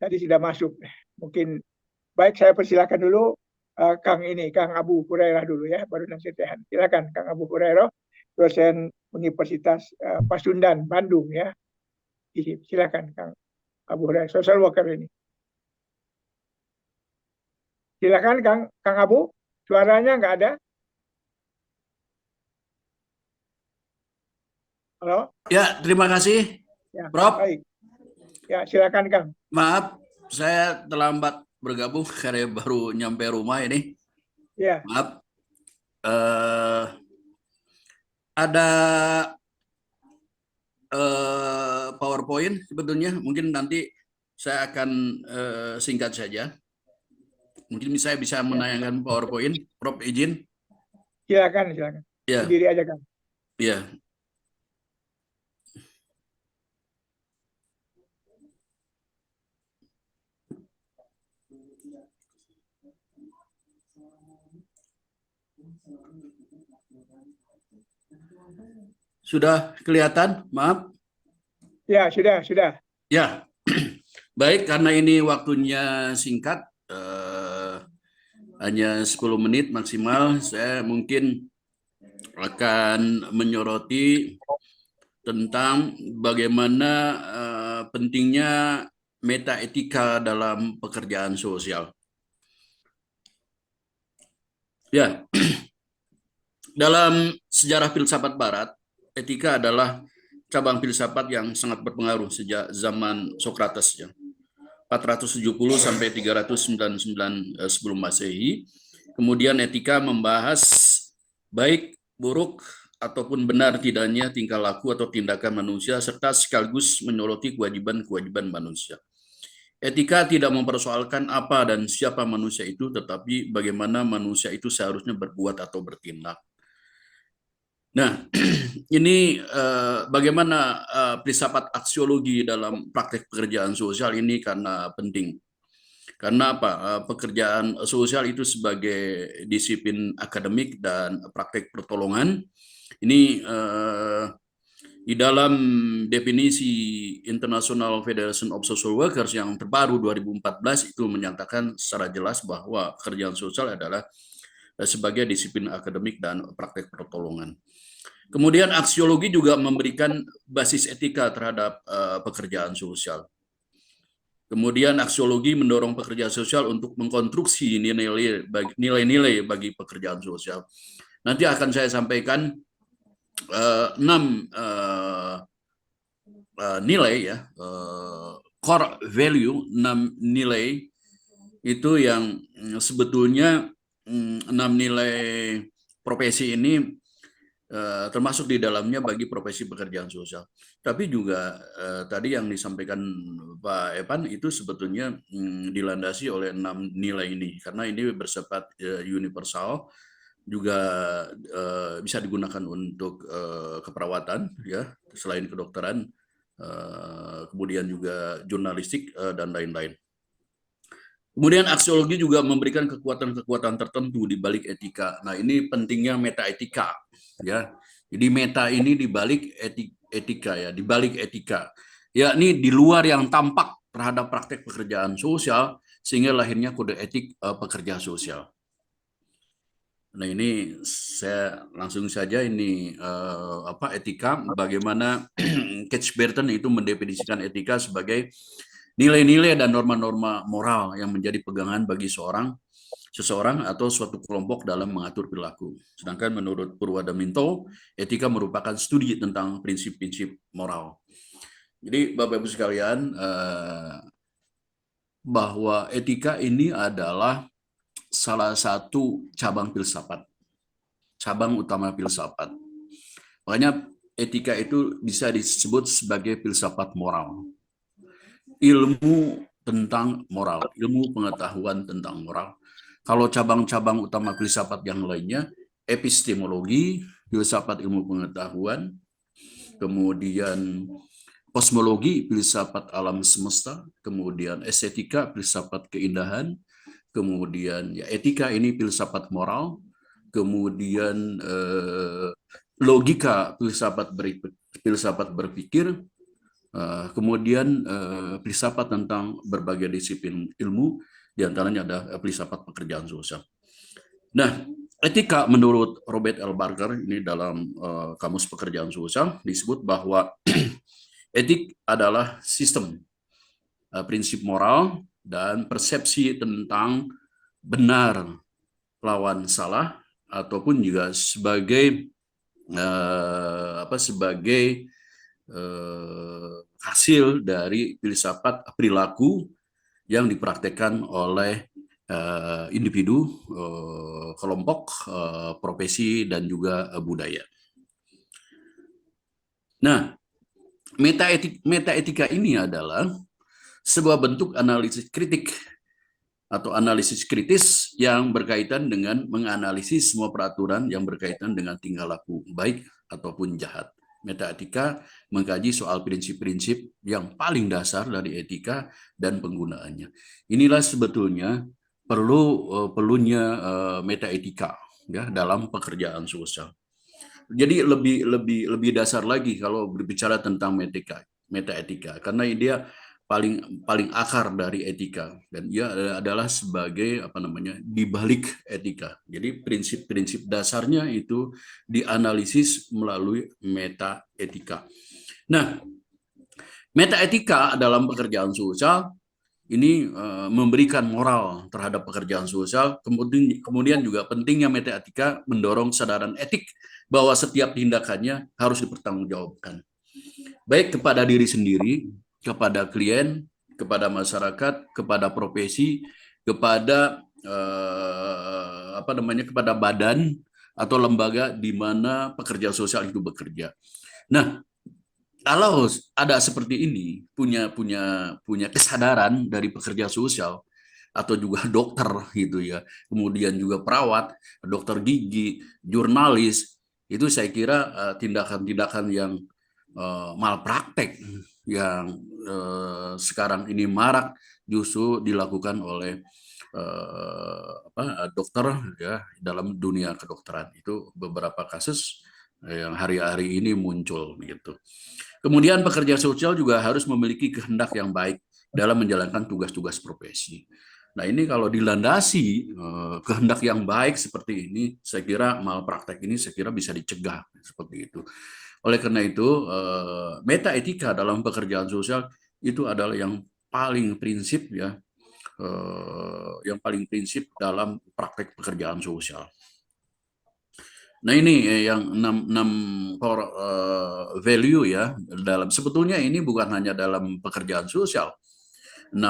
Tadi sudah masuk. Mungkin baik, saya persilakan dulu Kang Abu Hurairah dulu ya, baru nanti Tehan. Silakan Kang Abu Hurairah, dosen Universitas Pasundan Bandung ya. Silakan Kang Abu Hurairah, social worker ini. Silakan Kang Abu, suaranya nggak ada? Halo? Ya, terima kasih, Ya, Prof. baik. Ya, silakan Kang. Maaf, saya terlambat bergabung karena baru nyampe rumah ini. Ya, Maaf. Ada PowerPoint sebetulnya. Mungkin nanti saya akan singkat saja. Mungkin saya bisa menayangkan PowerPoint. Prof, izin? silakan. Ya, Berdiri aja Kang. ya. Sudah kelihatan? Maaf. Ya, sudah. Ya, baik, karena ini waktunya singkat, hanya 10 menit maksimal, saya mungkin akan menyoroti tentang bagaimana pentingnya metaetika dalam pekerjaan sosial. Ya, dalam sejarah filsafat Barat, etika adalah cabang filsafat yang sangat berpengaruh sejak zaman Socrates, ya. 470 sampai 399 sebelum Masehi. Kemudian etika membahas baik, buruk, ataupun benar tidaknya tingkah laku atau tindakan manusia, serta sekaligus menyoroti kewajiban-kewajiban manusia. Etika tidak mempersoalkan apa dan siapa manusia itu, tetapi bagaimana manusia itu seharusnya berbuat atau bertindak. Nah, ini bagaimana filsafat aksiologi dalam praktek pekerjaan sosial ini karena penting. Karena apa? Pekerjaan sosial itu sebagai disiplin akademik dan praktek pertolongan. Ini di dalam definisi International Federation of Social Workers yang terbaru 2014 itu menyatakan secara jelas bahwa pekerjaan sosial adalah sebagai disiplin akademik dan praktek pertolongan. Kemudian aksiologi juga memberikan basis etika terhadap pekerjaan sosial. Kemudian aksiologi mendorong pekerjaan sosial untuk mengkonstruksi nilai-nilai bagi pekerjaan sosial. Nanti akan saya sampaikan 6 nilai, ya, core value, 6 nilai itu yang sebetulnya 6 nilai profesi ini termasuk di dalamnya bagi profesi pekerjaan sosial. Tapi juga tadi yang disampaikan Pak Evan itu sebetulnya dilandasi oleh 6 nilai ini, karena ini bersifat universal, juga bisa digunakan untuk keperawatan, ya, selain kedokteran, kemudian juga jurnalistik dan lain-lain. Kemudian aksiologi juga memberikan kekuatan-kekuatan tertentu di balik etika. Nah, ini pentingnya metaetika, ya. Jadi meta ini di balik etika, ya, di balik etika. Yakni di luar yang tampak terhadap praktek pekerjaan sosial, sehingga lahirnya kode etik pekerja sosial. Nah, ini saya langsung saja ini etika, bagaimana Catchburton itu mendefinisikan etika sebagai nilai-nilai dan norma-norma moral yang menjadi pegangan bagi seseorang atau suatu kelompok dalam mengatur perilaku. Sedangkan menurut Purwadaminto, etika merupakan studi tentang prinsip-prinsip moral. Jadi Bapak Ibu sekalian, bahwa etika ini adalah salah satu cabang filsafat, cabang utama filsafat. Makanya etika itu bisa disebut sebagai filsafat moral. Ilmu tentang moral, ilmu pengetahuan tentang moral. Kalau cabang-cabang utama filsafat yang lainnya, epistemologi, filsafat ilmu pengetahuan, kemudian kosmologi, filsafat alam semesta, kemudian estetika, filsafat keindahan, kemudian ya etika ini filsafat moral, kemudian logika, filsafat berpikir, kemudian filsafat tentang berbagai disiplin ilmu, diantaranya ada filsafat pekerjaan sosial. Nah, etika menurut Robert L. Barker ini dalam Kamus Pekerjaan Sosial disebut bahwa etik adalah sistem prinsip moral dan persepsi tentang benar lawan salah, ataupun juga sebagai sebagai hasil dari filsafat perilaku yang dipraktekkan oleh individu, kelompok, profesi, dan juga budaya. Nah, metaetika ini adalah sebuah bentuk analisis kritik atau analisis kritis yang berkaitan dengan menganalisis semua peraturan yang berkaitan dengan tingkah laku baik ataupun jahat. Metaetika mengkaji soal prinsip-prinsip yang paling dasar dari etika dan penggunaannya. Inilah sebetulnya perlunya metaetika ya dalam pekerjaan sosial. Jadi lebih dasar lagi kalau berbicara tentang metaetika karena dia paling akar dari etika dan ia adalah sebagai di balik etika. Jadi prinsip-prinsip dasarnya itu dianalisis melalui metaetika. Nah, metaetika dalam pekerjaan sosial ini memberikan moral terhadap pekerjaan sosial, kemudian juga pentingnya metaetika mendorong kesadaran etik bahwa setiap tindakannya harus dipertanggungjawabkan, baik kepada diri sendiri, kepada klien, kepada masyarakat, kepada profesi, kepada kepada badan atau lembaga di mana pekerja sosial itu bekerja. Nah, kalau ada seperti ini, punya kesadaran dari pekerja sosial atau juga dokter gitu ya, kemudian juga perawat, dokter gigi, jurnalis, itu saya kira tindakan-tindakan yang malpraktek yang sekarang ini marak justru dilakukan oleh dokter ya dalam dunia kedokteran. Itu beberapa kasus yang hari-hari ini muncul gitu. Kemudian pekerja sosial juga harus memiliki kehendak yang baik dalam menjalankan tugas-tugas profesi. Nah, ini kalau dilandasi kehendak yang baik seperti ini, saya kira malpraktek ini saya kira bisa dicegah seperti itu. Oleh karena itu, metaetika dalam pekerjaan sosial itu adalah yang paling prinsip ya, yang paling prinsip dalam praktek pekerjaan sosial. Nah, ini yang 6 core value ya, sebetulnya ini bukan hanya dalam pekerjaan sosial. 6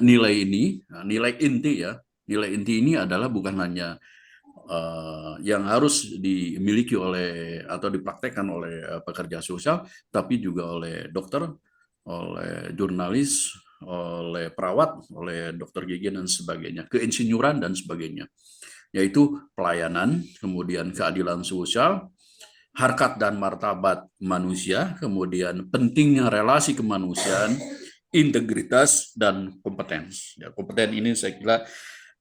nilai ini, nilai inti ya, nilai inti ini adalah bukan hanya yang harus dimiliki oleh atau dipraktekkan oleh pekerja sosial, tapi juga oleh dokter, oleh jurnalis, oleh perawat, oleh dokter gigi dan sebagainya, keinsinyuran dan sebagainya, yaitu pelayanan, kemudian keadilan sosial, harkat dan martabat manusia, kemudian pentingnya relasi kemanusiaan, integritas, dan kompetens. Ya, kompeten ini saya kira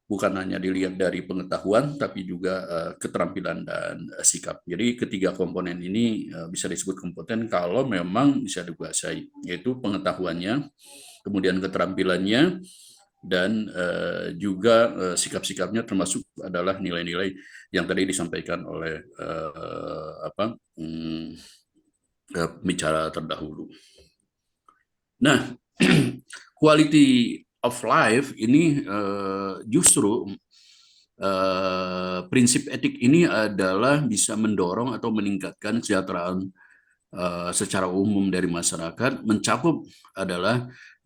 bukan hanya dilihat dari pengetahuan, tapi juga keterampilan dan sikap. Jadi ketiga komponen ini bisa disebut kompeten kalau memang bisa dikuasai, yaitu pengetahuannya, kemudian keterampilannya, dan juga sikap-sikapnya, termasuk adalah nilai-nilai yang tadi disampaikan oleh pembicara terdahulu. Nah, quality of life ini justru prinsip etik ini adalah bisa mendorong atau meningkatkan kesejahteraan secara umum dari masyarakat,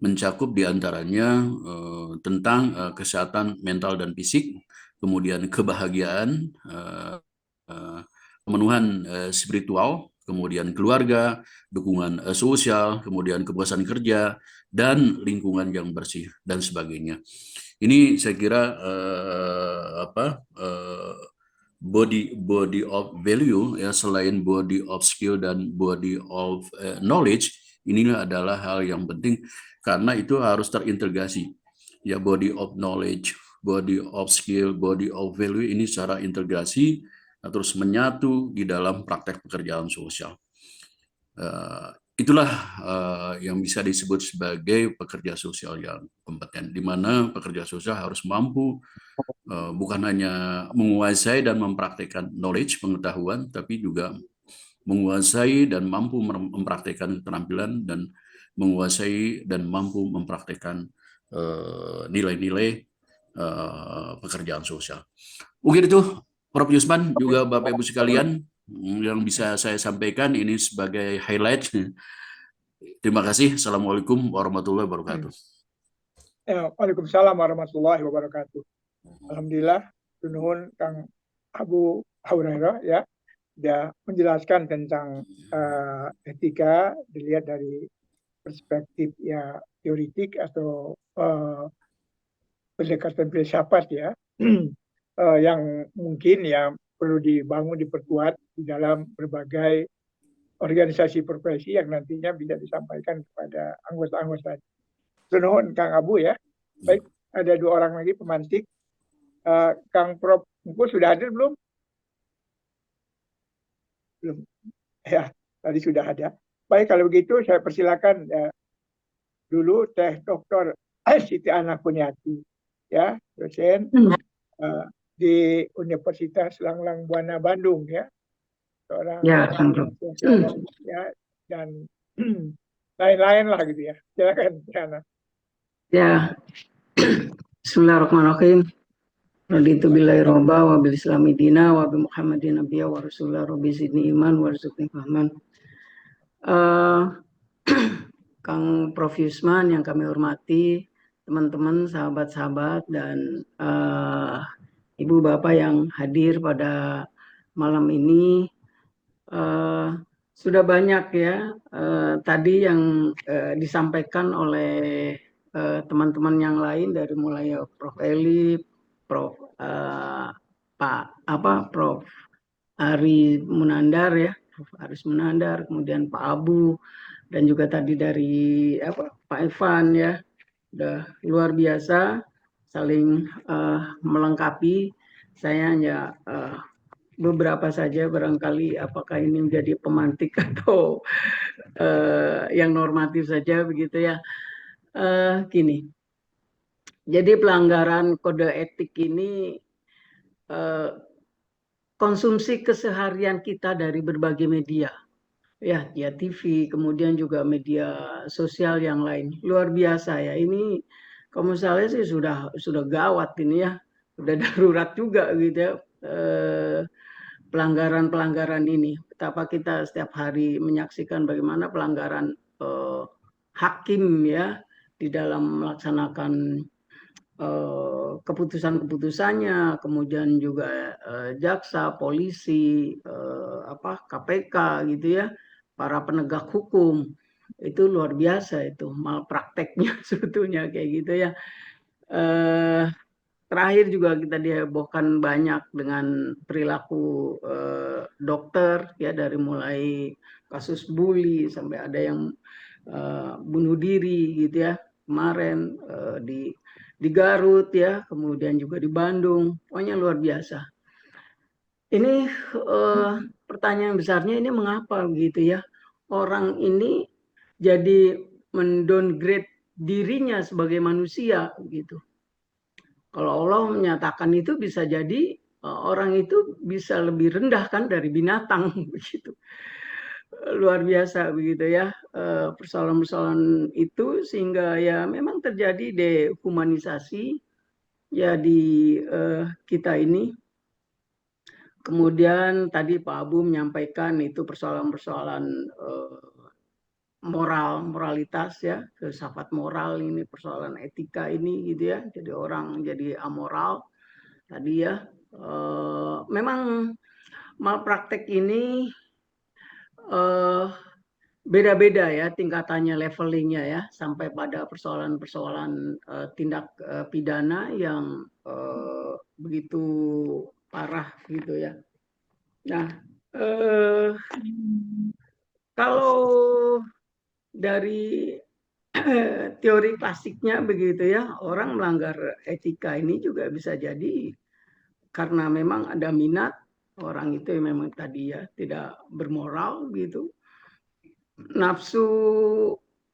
mencakup diantaranya tentang kesehatan mental dan fisik, kemudian kebahagiaan, pemenuhan spiritual, kemudian keluarga, dukungan sosial, kemudian kepuasan kerja, dan lingkungan yang bersih, dan sebagainya. Ini saya kira body of value ya, selain body of skill dan body of knowledge, inilah adalah hal yang penting karena itu harus terintegrasi ya, body of knowledge, body of skill, body of value ini secara integrasi terus menyatu di dalam praktek pekerjaan sosial. Itulah yang bisa disebut sebagai pekerja sosial yang kompeten, di mana pekerja sosial harus mampu bukan hanya menguasai dan mempraktekkan knowledge, pengetahuan, tapi juga menguasai dan mampu mempraktekkan keterampilan dan menguasai dan mampu mempraktekkan nilai-nilai pekerjaan sosial. Mungkin itu, Prof. Yusman, juga Bapak Ibu sekalian, yang bisa saya sampaikan ini sebagai highlight. Terima kasih. Assalamualaikum warahmatullahi wabarakatuh. Waalaikumsalam warahmatullahi wabarakatuh. Alhamdulillah, nuhun Kang Abu Hurairah ya, sudah menjelaskan tentang etika dilihat dari perspektif ya teoritik atau pendekatan filsafat ya, yang mungkin ya perlu dibangun, diperkuat di dalam berbagai organisasi profesi yang nantinya bisa disampaikan kepada anggota-anggota. Nuhun Kang Abu ya. Baik, ada 2 orang lagi pemantik. Kang Prof. Mungku sudah hadir belum? Belum. Ya, tadi sudah ada. Baik, kalau begitu saya persilakan dulu Teh Dr. Siti Ana Kuniati, ya, dosen di Universitas Langlang Buana Bandung ya, seorang Ya, ya, dan lain-lain lah gitu ya. Silakan, Ana. ya. Bismillahirrahmanirrahim. Raditu billahi robba wa bil islami dina wa bi Muhammadin nabiyya wa rasulullah rabbi zidni iman warzuqni fahman. Kang Prof. Yusman yang kami hormati, teman-teman, sahabat-sahabat, dan ibu bapak yang hadir pada malam ini. Sudah banyak ya tadi yang disampaikan oleh teman-teman yang lain, dari mulai Prof. Eli, Prof. Prof. Ari Munandar ya, Prof. Aris Munandar, kemudian Pak Abu, dan juga tadi dari Pak Evan ya, udah luar biasa saling melengkapi. Saya hanya beberapa saja, barangkali apakah ini menjadi pemantik atau yang normatif saja begitu ya. Gini, jadi pelanggaran kode etik ini konsumsi keseharian kita dari berbagai media ya, TV, kemudian juga media sosial yang lain, luar biasa ya. Ini kalau misalnya sih sudah gawat ini ya, sudah darurat juga gitu ya, pelanggaran ini. Betapa kita setiap hari menyaksikan bagaimana pelanggaran hakim ya di dalam melaksanakan keputusan-keputusannya, kemudian juga jaksa, polisi, KPK gitu ya, para penegak hukum, itu luar biasa itu malprakteknya sebetulnya kayak gitu ya. Terakhir juga kita dihebohkan banyak dengan perilaku dokter ya, dari mulai kasus bully sampai ada yang bunuh diri gitu ya kemarin di Garut ya, kemudian juga di Bandung, pokoknya luar biasa. Ini pertanyaan besarnya, ini mengapa gitu ya orang ini jadi mendowngrade dirinya sebagai manusia gitu. Kalau Allah menyatakan itu, bisa jadi orang itu bisa lebih rendah kan dari binatang begitu. Luar biasa begitu ya persoalan-persoalan itu, sehingga ya memang terjadi dehumanisasi ya di kita ini. Kemudian tadi Pak Abu menyampaikan itu persoalan-persoalan moralitas ya, filsafat moral ini, persoalan etika ini gitu ya. Jadi orang jadi amoral tadi ya. Memang malpraktek ini beda-beda ya tingkatannya, levelingnya ya, sampai pada persoalan-persoalan tindak pidana yang begitu parah gitu ya. Nah, kalau dari teori klasiknya begitu ya, orang melanggar etika ini juga bisa jadi karena memang ada minat orang itu yang memang tadi ya tidak bermoral gitu, nafsu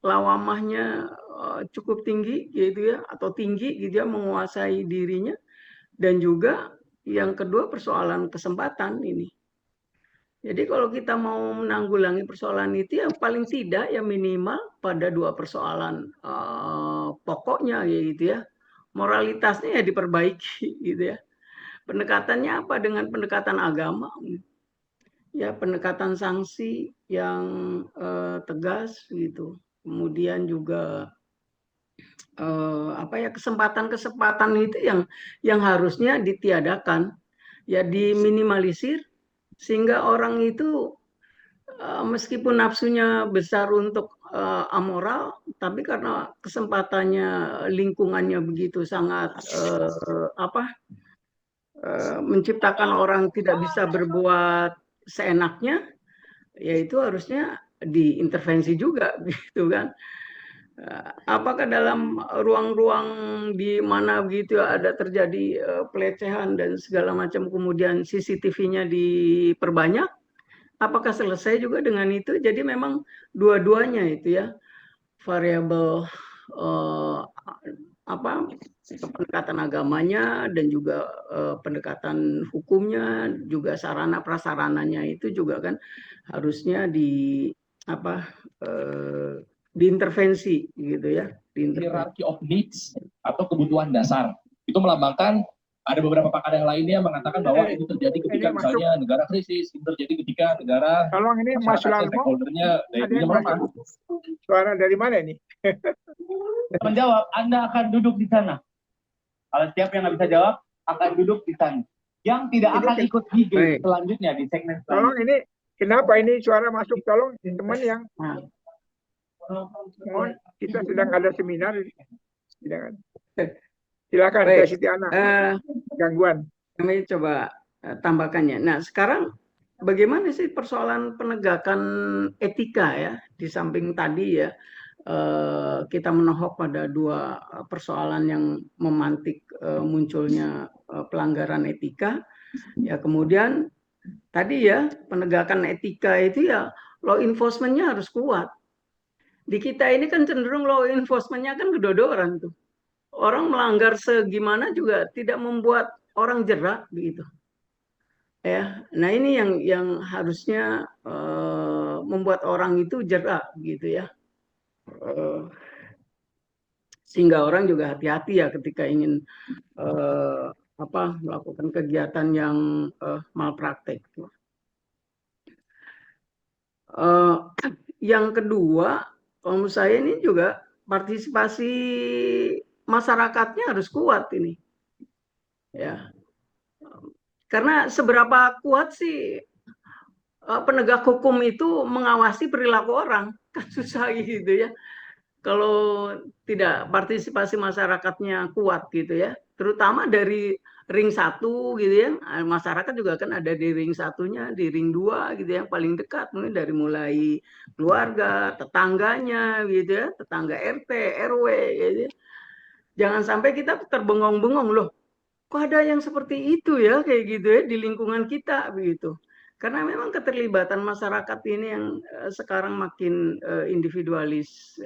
lawamahnya cukup tinggi gitu ya, atau tinggi gitu ya, menguasai dirinya. Dan juga yang kedua persoalan kesempatan ini. Jadi kalau kita mau menanggulangi persoalan itu, yang paling tidak ya minimal pada 2 persoalan pokoknya gitu ya, moralitasnya ya diperbaiki gitu ya. Pendekatannya apa? Dengan pendekatan agama. ya pendekatan sanksi yang tegas gitu. Kemudian juga kesempatan-kesempatan itu yang harusnya ditiadakan, ya diminimalisir sehingga orang itu meskipun nafsunya besar untuk amoral, tapi karena kesempatannya lingkungannya begitu sangat menciptakan orang tidak bisa berbuat seenaknya, yaitu harusnya diintervensi juga, gitu kan. Apakah dalam ruang-ruang di mana begitu ada terjadi pelecehan dan segala macam, kemudian CCTV-nya diperbanyak? Apakah selesai juga dengan itu? Jadi memang dua-duanya itu ya, variabel pendekatan agamanya dan juga pendekatan hukumnya, juga sarana prasarananya itu juga kan harusnya diintervensi gitu ya. Hierarchy of needs atau kebutuhan dasar. Itu melambangkan ada beberapa pakar yang lainnya mengatakan bahwa itu terjadi ketika misalnya negara krisis, itu terjadi ketika negara tolong ini Mas Lalmo, stakeholdernya daya belinya melemah. Suara dari mana ini? Menjawab, Anda akan duduk di sana. Kalau siapa yang nggak bisa jawab, akan duduk di sana. Yang tidak akan ikut IG selanjutnya di segmen selanjutnya. Tolong ini, kenapa ini suara masuk? Tolong teman yang mohon, kita sedang ada seminar. Silakan, Teh Siti Ana. Gangguan. Kami coba tambahkannya. Nah, sekarang bagaimana sih persoalan penegakan etika ya? Di samping tadi ya, kita menohok pada dua persoalan yang memantik munculnya pelanggaran etika. Ya, kemudian tadi ya, penegakan etika itu ya law enforcement-nya harus kuat. Di kita ini kan cenderung law enforcement-nya kan kedodoran tuh. Orang melanggar segimana juga tidak membuat orang jerak begitu. Ya, nah ini yang harusnya membuat orang itu jerak gitu ya. Sehingga orang juga hati-hati ya ketika ingin melakukan kegiatan yang malpraktek. Yang kedua, kalau menurut saya ini juga partisipasi masyarakatnya harus kuat ini, ya. Karena seberapa kuat sih penegak hukum itu mengawasi perilaku orang, kan susah gitu ya. Kalau tidak partisipasi masyarakatnya kuat gitu ya, terutama dari ring 1 gitu ya, masyarakat juga kan ada di ring 1-nya, di ring 2 gitu yang paling dekat, mungkin dari mulai keluarga, tetangganya gitu ya, tetangga RT, RW gitu ya. Jangan sampai kita terbengong-bengong, loh kok ada yang seperti itu ya, kayak gitu ya di lingkungan kita begitu. Karena memang keterlibatan masyarakat ini yang sekarang makin individualis,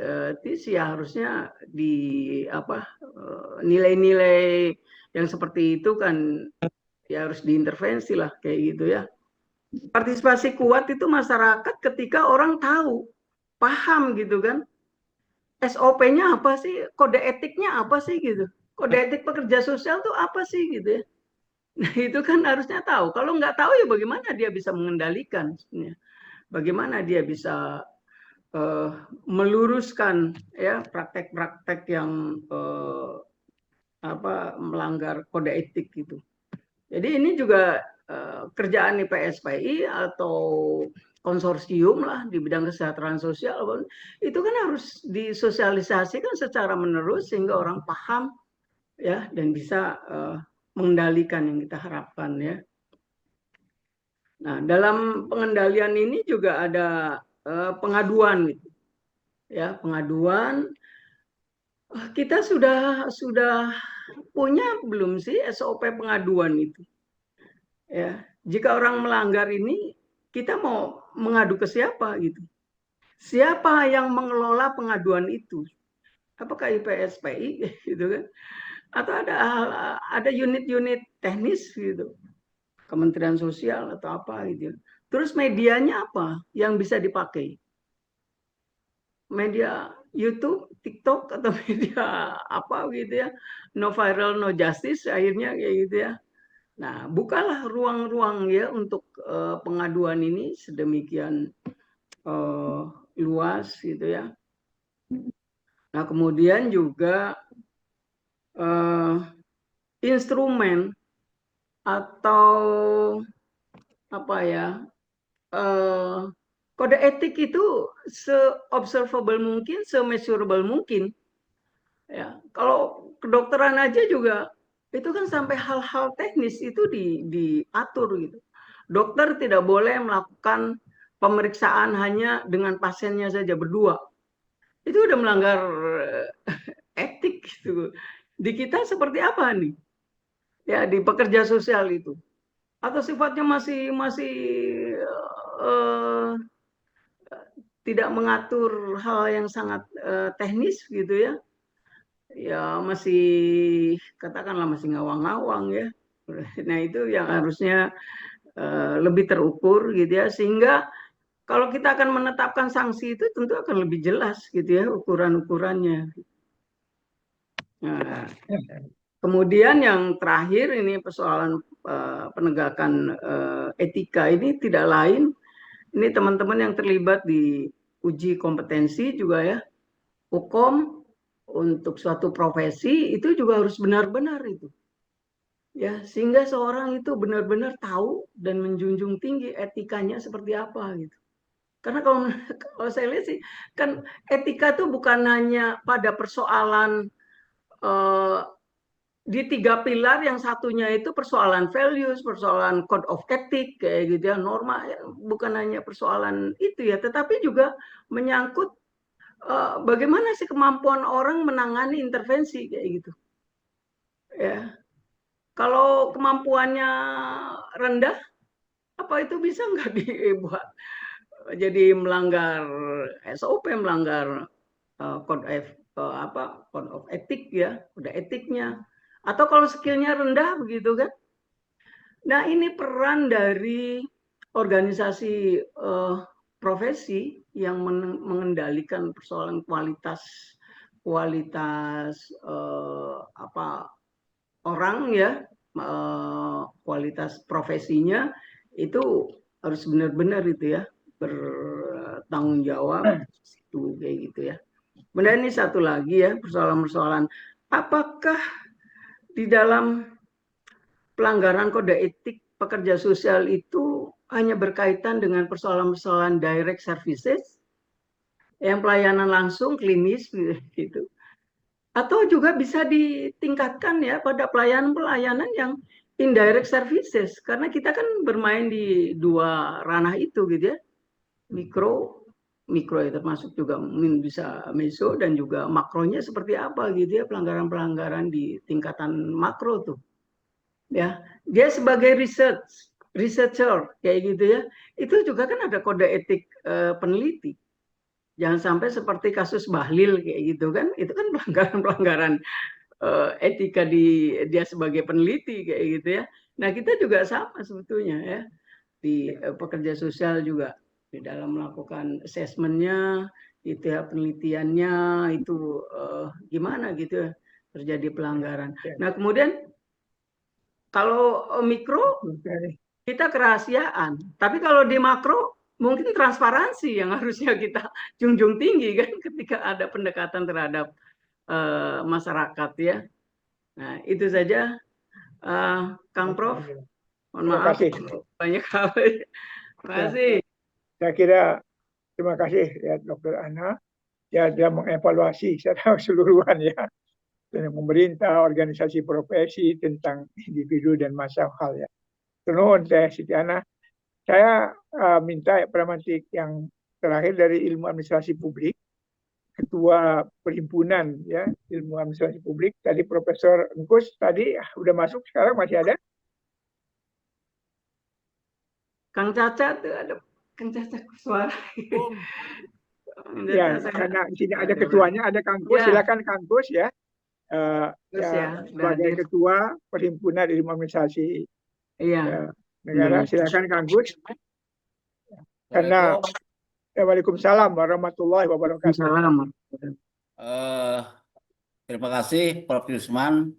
ya harusnya di nilai-nilai yang seperti itu kan ya harus diintervensi lah kayak gitu ya. Partisipasi kuat itu masyarakat ketika orang tahu, paham gitu kan. SOP-nya apa sih? Kode etiknya apa sih gitu? Kode etik pekerja sosial tuh apa sih gitu ya? Nah itu kan harusnya tahu. Kalau nggak tahu ya bagaimana dia bisa mengendalikan? Bagaimana dia bisa meluruskan ya praktek-praktek yang melanggar kode etik gitu. Jadi ini juga kerjaan IPSPI atau konsorsium lah di bidang kesejahteraan sosial itu kan harus disosialisasikan secara menerus sehingga orang paham ya dan bisa mengendalikan yang kita harapkan ya. Nah, dalam pengendalian ini juga ada pengaduan gitu. Ya, pengaduan kita sudah punya belum sih SOP pengaduan itu? Ya, jika orang melanggar ini kita mau mengadu ke siapa gitu? Siapa yang mengelola pengaduan itu? Apakah IPSPI gitu kan? Atau ada unit-unit teknis gitu, Kementerian Sosial atau apa gitu. Terus medianya apa yang bisa dipakai? Media YouTube, TikTok atau media apa gitu ya? No viral, no justice akhirnya kayak gitu ya. Nah, bukalah ruang-ruang ya untuk pengaduan ini sedemikian luas gitu ya. Nah, kemudian juga instrumen atau apa ya, kode etik itu se-observable mungkin, se-measurable mungkin. Ya, kalau kedokteran aja juga itu kan sampai hal-hal teknis itu diatur gitu. Dokter tidak boleh melakukan pemeriksaan hanya dengan pasiennya saja berdua. Itu udah melanggar etik gitu. Di kita seperti apa nih? Ya, di pekerja sosial itu. Atau sifatnya masih tidak mengatur hal yang sangat teknis gitu ya. Ya masih katakanlah masih ngawang-ngawang ya. Nah itu yang harusnya lebih terukur gitu ya, sehingga kalau kita akan menetapkan sanksi itu tentu akan lebih jelas gitu ya ukuran-ukurannya. Nah, kemudian yang terakhir ini persoalan penegakan etika ini tidak lain, ini teman-teman yang terlibat di uji kompetensi juga ya, hukum untuk suatu profesi itu juga harus benar-benar itu. Ya, sehingga seorang itu benar-benar tahu dan menjunjung tinggi etikanya seperti apa gitu. Karena kalau saya lihat sih kan etika itu bukan hanya pada persoalan di 3 pilar, yang satunya itu persoalan values, persoalan code of ethic kayak gitu ya, norma, bukan hanya persoalan itu ya, tetapi juga menyangkut bagaimana sih kemampuan orang menangani intervensi kayak gitu. Ya. Kalau kemampuannya rendah, apa itu bisa nggak dibuat jadi melanggar SOP, melanggar code of ethic ya, udah etiknya. Atau kalau skillnya rendah begitu kan. Nah ini peran dari organisasi profesi yang mengendalikan persoalan kualitas orang ya, kualitas profesinya itu harus benar-benar itu ya bertanggung jawab itu kayak gitu ya. Kemudian ini satu lagi ya, persoalan-persoalan apakah di dalam pelanggaran kode etik pekerja sosial itu hanya berkaitan dengan persoalan-persoalan direct services yang pelayanan langsung klinis gitu, atau juga bisa ditingkatkan ya pada pelayanan-pelayanan yang indirect services, karena kita kan bermain di 2 ranah itu gitu ya, mikro ya termasuk juga mungkin bisa meso, dan juga makronya seperti apa gitu ya, pelanggaran-pelanggaran di tingkatan makro tuh ya. Dia sebagai researcher kayak gitu ya, itu juga kan ada kode etik peneliti. Jangan sampai seperti kasus Bahlil kayak gitu kan, itu kan pelanggaran etika dia sebagai peneliti kayak gitu ya. Nah kita juga sama sebetulnya ya, di pekerja sosial juga di dalam melakukan assessment-nya itu ya, penelitiannya itu gimana gitu ya, terjadi pelanggaran. Nah kemudian kalau mikro kita kerahasiaan, tapi kalau di makro mungkin transparansi yang harusnya kita junjung tinggi kan ketika ada pendekatan terhadap masyarakat ya. Nah itu saja Kang Prof. Mohon maaf banyak hal. Terima kasih. Saya kira terima kasih ya Dr. Ana ya sudah mengevaluasi secara keseluruhan ya dengan pemerintah, organisasi profesi tentang individu dan masa hal ya. Terus saya Siti Ana, saya minta pragmatik yang terakhir dari ilmu administrasi publik, Ketua Perhimpunan ya Ilmu Administrasi Publik tadi Profesor Engkus tadi udah masuk, sekarang masih ada? Kang Caca tuh ada, Kang Caca suara. Ya, karena di sini ada ketuanya, ada Kang Kus, ya. Silakan Kang Kus ya. Sebagai Ketua Perhimpunan Ilmu Administrasi Negara, silakan Kang Kus. Karena Waalaikumsalam warahmatullahi wabarakatuh. Terima kasih Prof. Yusman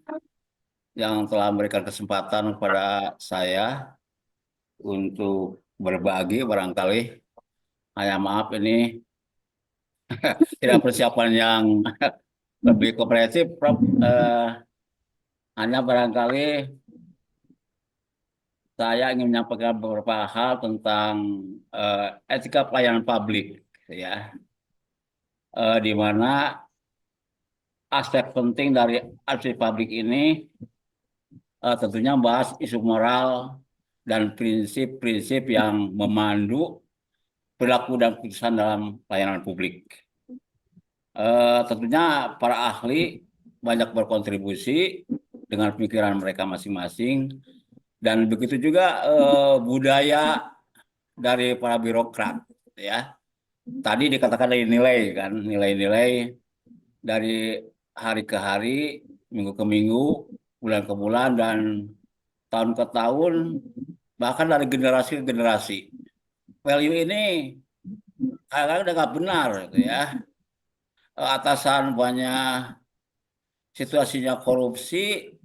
yang telah memberikan kesempatan kepada saya untuk berbagi barangkali. Hanya maaf ini tidak persiapan yang lebih komprehensif, Prof. Hanya barangkali saya ingin menyampaikan beberapa hal tentang etika pelayanan publik, ya, di mana aspek penting dari administrasi publik ini tentunya membahas isu moral dan prinsip-prinsip yang memandu perilaku dan keputusan dalam pelayanan publik. Tentunya para ahli banyak berkontribusi dengan pemikiran mereka masing-masing, dan begitu juga budaya dari para birokrat, ya. Tadi dikatakan dari nilai kan, nilai-nilai dari hari ke hari, minggu ke minggu, bulan ke bulan, dan tahun ke tahun, bahkan dari generasi ke generasi. Value ini kadang-kadang udah nggak benar, gitu ya. Atasan banyak situasinya korupsi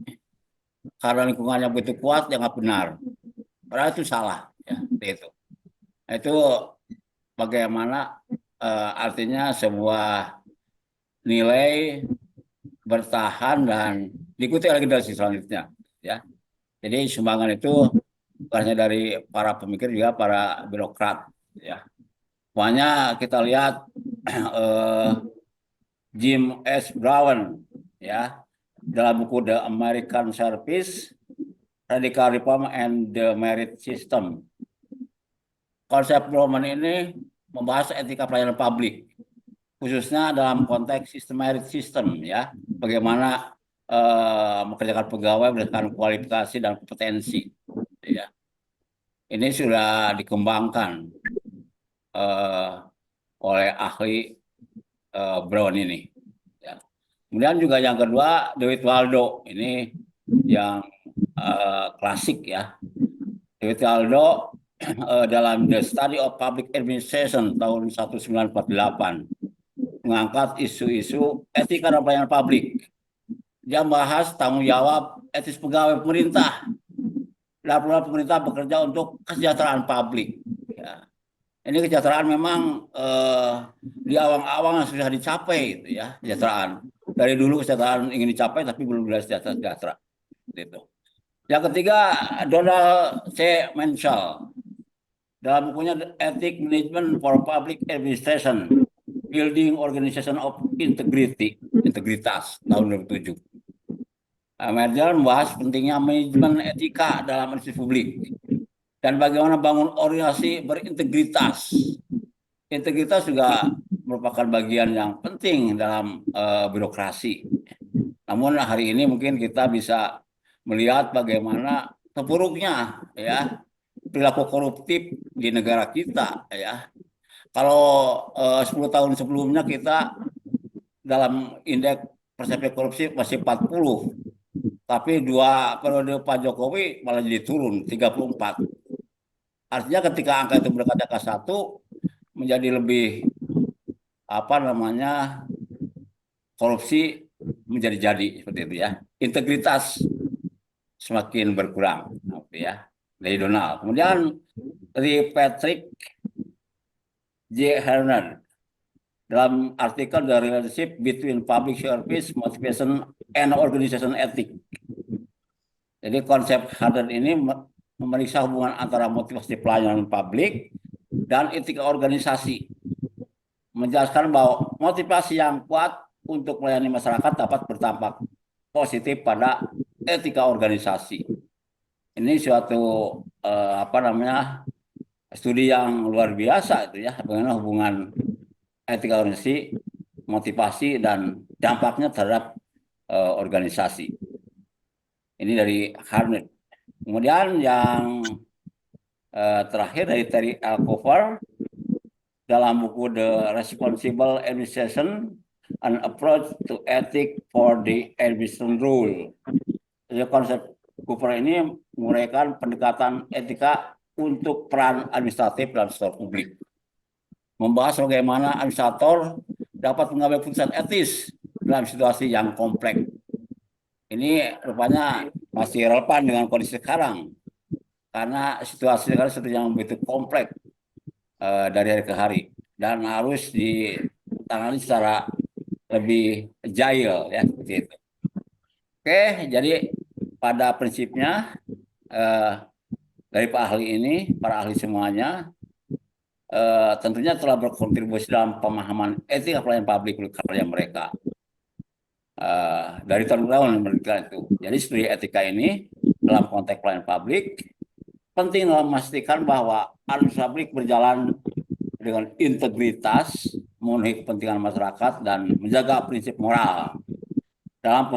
karena lingkungannya begitu kuat, ya nggak benar. Padahal itu salah, ya, itu. Itu bagaimana artinya sebuah nilai bertahan dan diikuti oleh generasi selanjutnya, ya. Jadi sumbangan itu bukan hanya dari para pemikir, juga para birokrat, ya. Pokoknya kita lihat Jim S. Brown, ya, dalam buku The American Service, Radical Reform and the Merit System. Konsep Brown ini membahas etika pelayanan publik, khususnya dalam konteks sistem merit system, ya, bagaimana mengerjakan pegawai berdasarkan kualifikasi dan kompetensi, ya. Ini sudah dikembangkan oleh ahli Brown ini, ya. Kemudian juga yang kedua, David Waldo, ini yang klasik, ya. David Waldo dalam The Study of Public Administration tahun 1948 mengangkat isu-isu etika dan pelayanan publik. Dia membahas tanggung jawab etis pegawai pemerintah dan pemerintah bekerja untuk kesejahteraan publik, ya. Ini kesejahteraan memang di awang-awang sudah dicapai, gitu, ya, kesejahteraan. Dari dulu kesejahteraan ingin dicapai tapi belum sejahtera, gitu. Yang ketiga, Donald C. Menschel dalam bukunya Ethic Management for Public Administration, Building Organization of Integritas tahun 2007. Menschel membahas pentingnya manajemen etika dalam administrasi publik dan bagaimana bangun organisasi berintegritas. Integritas juga merupakan bagian yang penting dalam birokrasi. Namun hari ini mungkin kita bisa melihat bagaimana terpuruknya, ya, perilaku koruptif di negara kita, ya. Kalau 10 tahun sebelumnya kita dalam indeks persepsi korupsi masih 40, tapi 2 periode Pak Jokowi malah jadi turun 34. Artinya ketika angka itu mendekati angka 1, menjadi lebih korupsi menjadi seperti itu, ya. Integritas semakin berkurang, ya, dari Donald. Kemudian dari Patrick J. Herner dalam artikel The Relationship Between Public Service Motivation and Organization Ethics. Jadi konsep Herner ini memeriksa hubungan antara motivasi pelayanan publik dan etika organisasi. Menjelaskan bahwa motivasi yang kuat untuk melayani masyarakat dapat berdampak positif pada etika organisasi. Ini suatu studi yang luar biasa, itu, ya, bagaimana hubungan etika organisasi, motivasi dan dampaknya terhadap organisasi. Ini dari Harnett. Kemudian yang terakhir dari Terry Alcover dalam buku The Responsible Administration, An Approach to Ethics for the Administration Rule. Jadi konsep Cooper ini menguraikan pendekatan etika untuk peran administratif dalam sektor publik. Membahas bagaimana administrator dapat mengambil keputusan etis dalam situasi yang kompleks. Ini rupanya masih relevan dengan kondisi sekarang karena situasi sekarang yang begitu kompleks dari hari ke hari dan harus ditangani secara lebih agile ya seperti itu. Oke, jadi pada prinsipnya dari Pak ahli ini, para ahli semuanya tentunya telah berkontribusi dalam pemahaman etika pelayanan publik karya mereka. Dari tahun-tahun mereka itu. Jadi studi etika ini dalam konteks pelayanan publik penting dalam memastikan bahwa arus publik berjalan dengan integritas, memenuhi kepentingan masyarakat dan menjaga prinsip moral dalam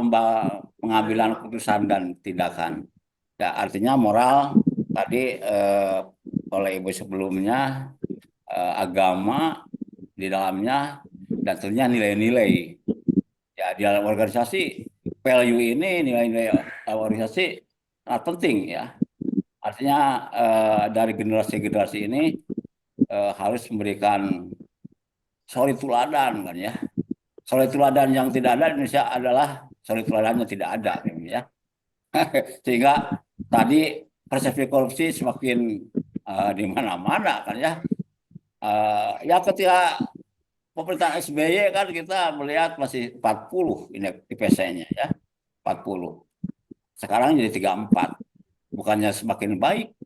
pengambilan keputusan dan tindakan. Ya, artinya moral tadi oleh Ibu sebelumnya agama di dalamnya dan tentunya nilai-nilai. Ya, di dalam organisasi value ini nilai-nilai organisasi sangat penting ya. Artinya dari generasi-generasi ini harus memberikan suri teladan kan ya. Suri teladan yang tidak ada di Indonesia adalah suri teladan yang tidak ada ya. Sehingga tadi persepsi korupsi semakin di mana-mana kan ya. Ya ketika pemerintahan SBY kan kita melihat masih 40 ini IPC-nya ya. 40. Sekarang jadi 34. Bukannya semakin baik,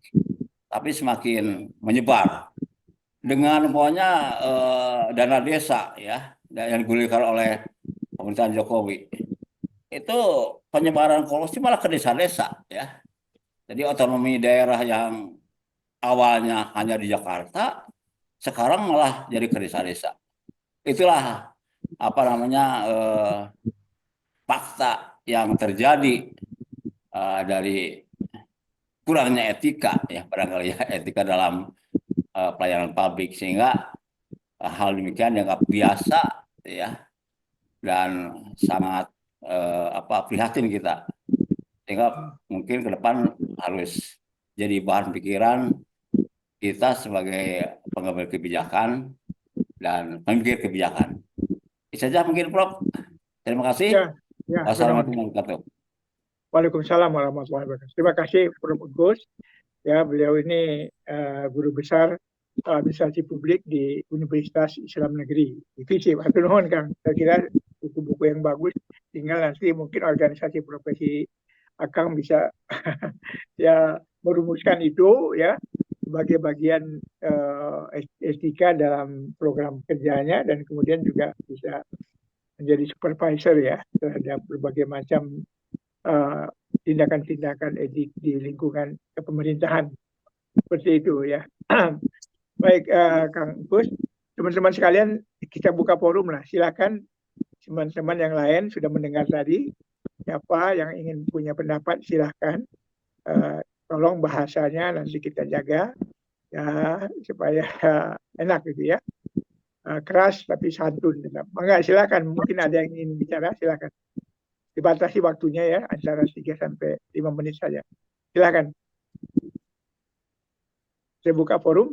tapi semakin menyebar. Dengan pokoknya dana desa ya yang digulirkan oleh pemerintahan Jokowi. Itu penyebaran korupsi malah ke desa-desa ya. Jadi otonomi daerah yang awalnya hanya di Jakarta, sekarang malah jadi ke desa-desa. Itulah apa namanya fakta yang terjadi dari kurangnya etika ya barangkali ya etika dalam pelayanan publik sehingga hal demikian dianggap biasa ya dan sangat prihatin kita sehingga mungkin ke depan harus jadi bahan pikiran kita sebagai pengambil kebijakan dan pemikir kebijakan. Itu saja mungkin Prof. Terima kasih. Wassalamualaikum warahmatullahi wabarakatuh. Waalaikumsalam warahmatullahi wabarakatuh. Terima kasih Prof. Agus. Ya, beliau ini guru besar administrasi publik di Universitas Islam Negeri IVISI. Hatur nuhun Kang. Saya kira buku-buku yang bagus. Tinggal nanti mungkin organisasi profesi Akang bisa ya merumuskan itu ya sebagai bagian etika dalam program kerjanya dan kemudian juga bisa menjadi supervisor ya terhadap berbagai macam tindakan-tindakan etik di lingkungan pemerintahan seperti itu ya. Baik Kang Gus, teman-teman sekalian kita buka forum lah. Silakan teman-teman yang lain sudah mendengar tadi. Siapa yang ingin punya pendapat silahkan. Tolong bahasanya nanti kita jaga ya supaya enak gitu ya. Keras tapi santun. Enggak, silakan. Mungkin ada yang ingin bicara, silakan. Dibatasi waktunya ya, antara 3 sampai 5 menit saja. Silakan. Saya buka forum.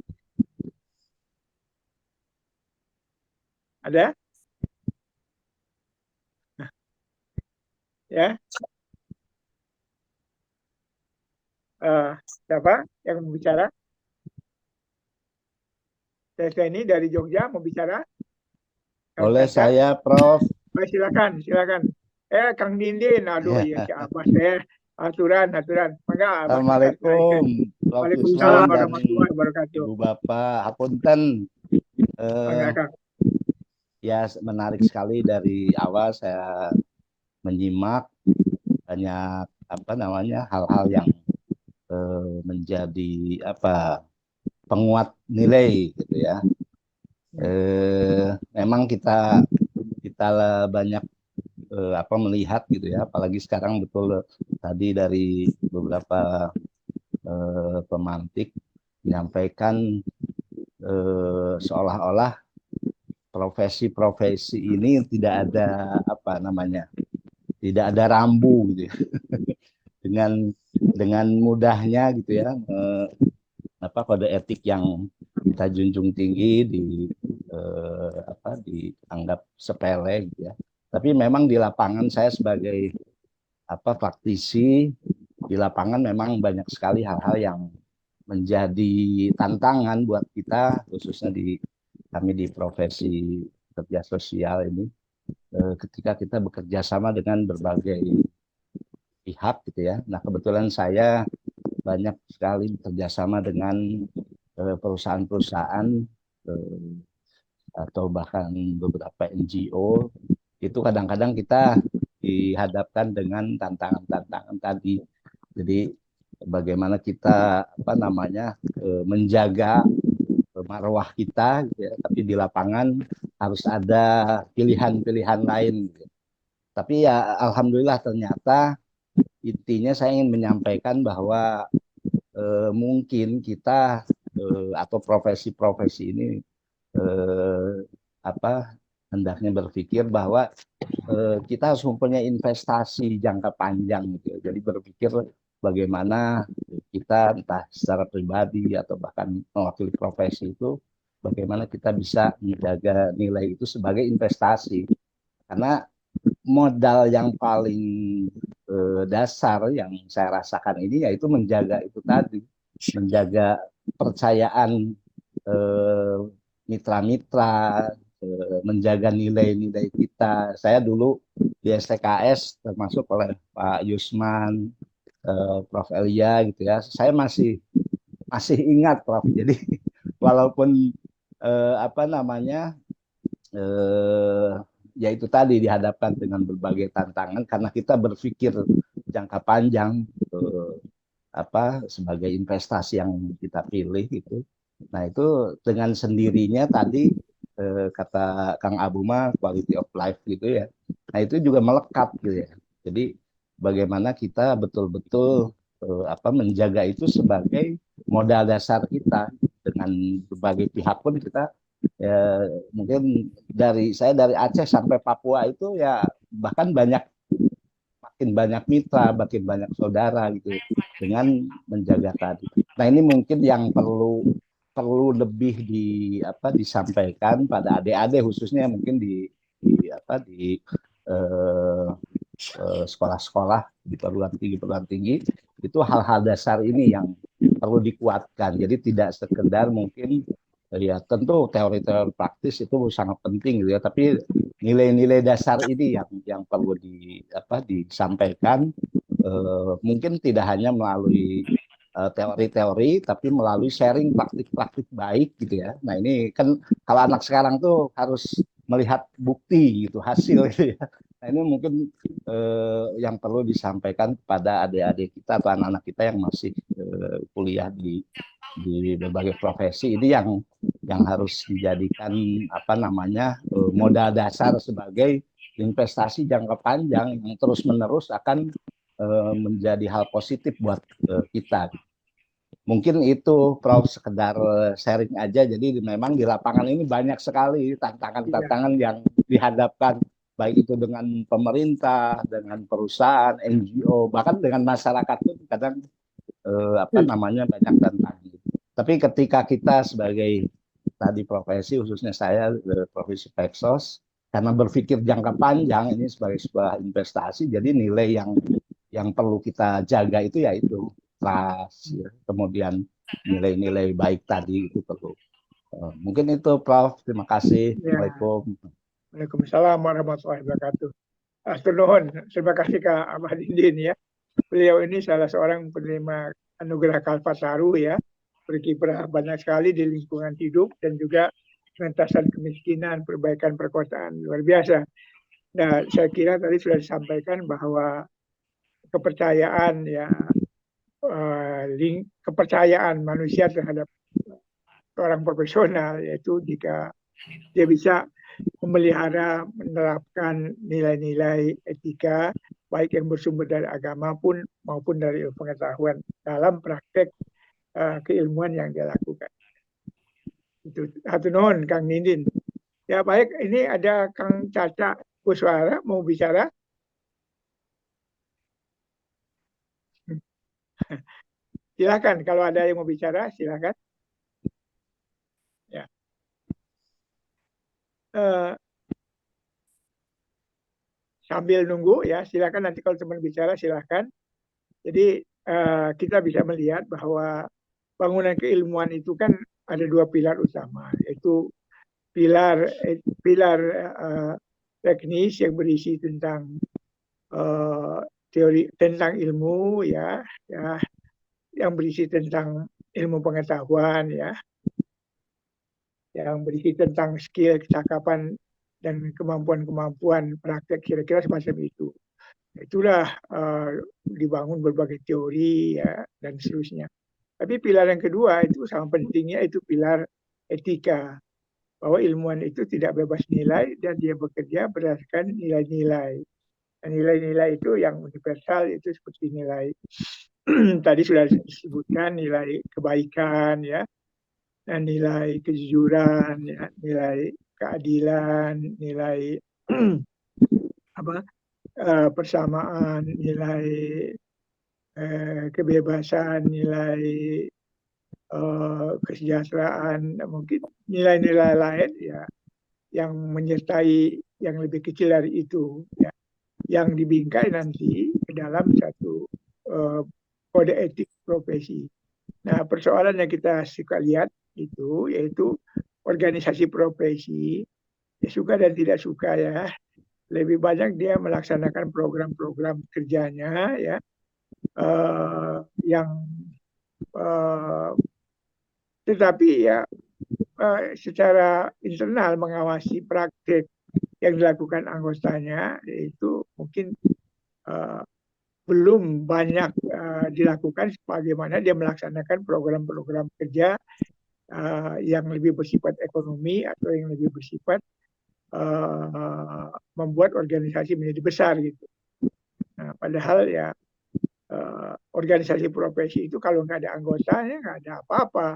Ada? Ya. Siapa yang mau bicara? Saya ini dari Jogja mau bicara. Oleh saya, Prof. Silakan. Kang Dindin, aduh ya si Abbas aturan. Mangga. Assalamualaikum. Waalaikumsalam warahmatullahi wabarakatuh. Ibu Bapak, apunten. Ya menarik sekali dari awal saya menyimak banyak hal-hal yang menjadi penguat nilai gitu ya. Memang kita banyak melihat gitu ya, apalagi sekarang betul tadi dari beberapa pemantik menyampaikan seolah-olah profesi-profesi ini tidak ada tidak ada rambu gitu ya. dengan mudahnya gitu ya kode etik yang kita junjung tinggi dianggap sepele gitu ya. Tapi memang di lapangan saya sebagai praktisi di lapangan memang banyak sekali hal-hal yang menjadi tantangan buat kita, khususnya kami di profesi kerja sosial ini, ketika kita bekerja sama dengan berbagai pihak gitu ya. Nah, kebetulan saya banyak sekali bekerja sama dengan perusahaan-perusahaan atau bahkan beberapa NGO. Itu kadang-kadang kita dihadapkan dengan tantangan-tantangan tadi. Jadi bagaimana kita menjaga marwah kita gitu ya, tapi di lapangan harus ada pilihan-pilihan lain gitu. Tapi ya alhamdulillah ternyata intinya saya ingin menyampaikan bahwa mungkin kita atau profesi-profesi ini hendaknya berpikir bahwa kita harus mempunyai investasi jangka panjang gitu. Jadi berpikir bagaimana kita entah secara pribadi atau bahkan mewakili profesi itu bagaimana kita bisa menjaga nilai itu sebagai investasi. Karena modal yang paling dasar yang saya rasakan ini yaitu menjaga itu tadi, menjaga kepercayaan mitra-mitra, menjaga nilai-nilai kita. Saya dulu di STKS termasuk oleh Pak Yusman, Prof Elia gitu ya. Saya masih ingat Prof. Jadi walaupun ya itu tadi dihadapkan dengan berbagai tantangan karena kita berpikir jangka panjang sebagai investasi yang kita pilih gitu. Nah itu dengan sendirinya tadi kata Kang Abuma quality of life gitu ya. Nah itu juga melekat gitu ya. Jadi bagaimana kita betul-betul menjaga itu sebagai modal dasar kita. Dengan berbagai pihak pun kita ya, mungkin saya dari Aceh sampai Papua itu ya bahkan makin banyak mitra, makin banyak saudara gitu dengan menjaga tadi. Nah ini mungkin yang perlu lebih disampaikan pada adik-adik khususnya mungkin di sekolah-sekolah di perguruan tinggi itu hal-hal dasar ini yang perlu dikuatkan. Jadi tidak sekedar mungkin ya tentu teori-teori praktis itu sangat penting gitu ya, tapi nilai-nilai dasar ini yang perlu disampaikan mungkin tidak hanya melalui teori-teori tapi melalui sharing praktik-praktik baik gitu ya. Nah ini kan kalau anak sekarang tuh harus melihat bukti gitu hasil gitu ya. Nah ini mungkin yang perlu disampaikan kepada adik-adik kita atau anak-anak kita yang masih kuliah di berbagai profesi ini yang harus dijadikan modal dasar sebagai investasi jangka panjang yang terus-menerus akan menjadi hal positif buat kita. Mungkin itu Prof sekedar sharing aja. Jadi memang di lapangan ini banyak sekali tantangan-tantangan yang dihadapkan baik itu dengan pemerintah, dengan perusahaan, NGO, bahkan dengan masyarakat pun kadang banyak tantangan. Tapi ketika kita sebagai tadi profesi khususnya saya profesi Peksos karena berpikir jangka panjang ini sebagai sebuah investasi, jadi nilai yang perlu kita jaga itu yaitu trust, ya. Kemudian nilai-nilai baik tadi itu perlu. Mungkin itu Prof. Terima kasih. Assalamualaikum. Waalaikumsalam warahmatullahi wabarakatuh. Astronohon, terima kasih Kak Ahmad Dindin ya. Beliau ini salah seorang penerima anugerah Kalpataru ya, berkiprah banyak sekali di lingkungan hidup dan juga pengentasan kemiskinan, perbaikan perkotaan, luar biasa. Nah, saya kira tadi sudah disampaikan bahwa kepercayaan ya kepercayaan manusia terhadap orang profesional yaitu jika dia bisa memelihara, menerapkan nilai-nilai etika baik yang bersumber dari agama maupun dari ilmu pengetahuan dalam praktek keilmuan yang dia lakukan. Itu hatur nuhun Kang Nindin. Ya baik, ini ada Kang Caca Kuswara mau bicara. Silakan kalau ada yang mau bicara silakan. Ya. Sambil nunggu ya silakan nanti kalau teman bicara silakan. Jadi kita bisa melihat bahwa bangunan keilmuan itu kan ada dua pilar utama, yaitu pilar teknis yang berisi tentang teori tentang ilmu ya, yang berisi tentang ilmu pengetahuan ya, yang berisi tentang skill, kecakapan dan kemampuan-kemampuan praktek, kira-kira semacam itu. Itulah dibangun berbagai teori ya dan seterusnya. Tapi pilar yang kedua itu sama pentingnya, itu pilar etika, bahwa ilmuwan itu tidak bebas nilai dan dia bekerja berdasarkan nilai-nilai. Dan nilai-nilai itu yang universal itu seperti nilai tadi sudah disebutkan, nilai kebaikan ya, dan nilai kejujuran ya, nilai keadilan, nilai persamaan, nilai kebebasan, nilai kesejahteraan, mungkin nilai-nilai lain ya yang menyertai yang lebih kecil dari itu ya, yang dibingkai nanti ke dalam satu kode etik profesi. Nah, persoalan yang kita suka lihat itu yaitu organisasi profesi, ya suka dan tidak suka ya, lebih banyak dia melaksanakan program-program kerjanya ya, yang tetapi ya secara internal mengawasi praktek yang dilakukan anggotanya itu mungkin belum banyak dilakukan sebagaimana dia melaksanakan program-program kerja yang lebih bersifat ekonomi atau yang lebih bersifat membuat organisasi menjadi besar gitu. Nah, padahal ya organisasi profesi itu kalau nggak ada anggotanya nggak ada apa-apa.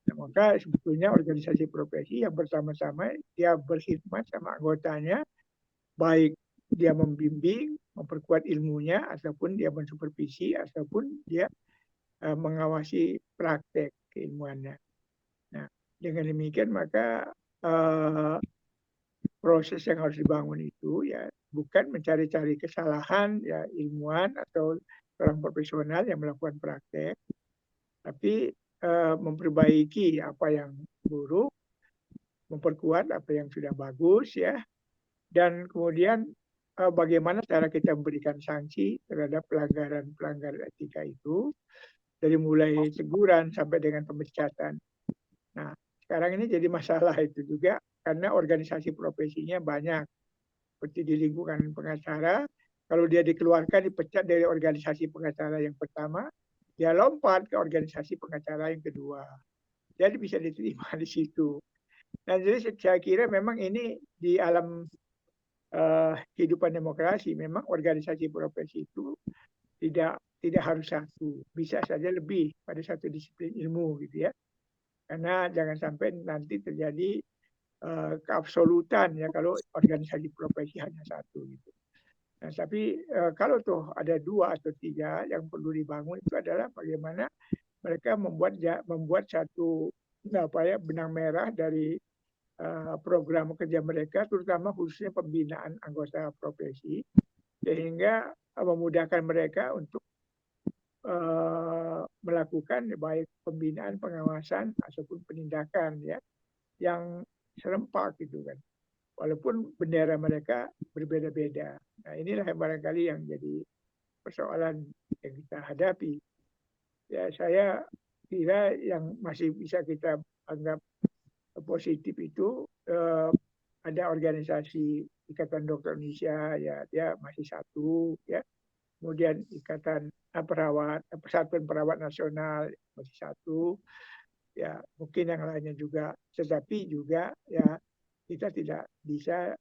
Nah, maka sebetulnya organisasi profesi yang bersama-sama dia berkhidmat sama anggotanya, baik dia membimbing, memperkuat ilmunya, ataupun dia mensupervisi, ataupun dia mengawasi praktek keilmuannya. Nah, dengan demikian maka proses yang harus dibangun itu ya bukan mencari-cari kesalahan ya ilmuwan atau orang profesional yang melakukan praktek, tapi memperbaiki apa yang buruk, memperkuat apa yang sudah bagus ya, dan kemudian bagaimana cara kita memberikan sanksi terhadap pelanggaran etika itu, dari mulai teguran sampai dengan pemecatan. Nah, sekarang ini jadi masalah itu juga karena organisasi profesinya banyak. Seperti di lingkungan pengacara, kalau dia dikeluarkan, dipecat dari organisasi pengacara yang pertama, dia lompat ke organisasi pengacara yang kedua. Jadi bisa diterima di situ. Nah, jadi saya kira memang ini di alam kehidupan demokrasi, memang organisasi profesi itu tidak harus satu, bisa saja lebih pada satu disiplin ilmu gitu ya. Karena jangan sampai nanti terjadi keabsolutan ya kalau organisasi profesi hanya satu gitu. Nah, tapi kalau tuh ada dua atau tiga, yang perlu dibangun itu adalah bagaimana mereka membuat satu benang merah dari program kerja mereka, terutama khususnya pembinaan anggota profesi, sehingga memudahkan mereka untuk melakukan baik pembinaan, pengawasan ataupun penindakan ya yang serempak gitu kan. Walaupun bendera mereka berbeda-beda. Nah, inilah yang barangkali yang jadi persoalan yang kita hadapi. Ya, saya kira yang masih bisa kita anggap positif itu ada organisasi Ikatan Dokter Indonesia, ya dia masih satu, ya. Kemudian Ikatan Persatuan Perawat Nasional masih satu, ya mungkin yang lainnya juga. Tetapi juga ya kita tidak bisa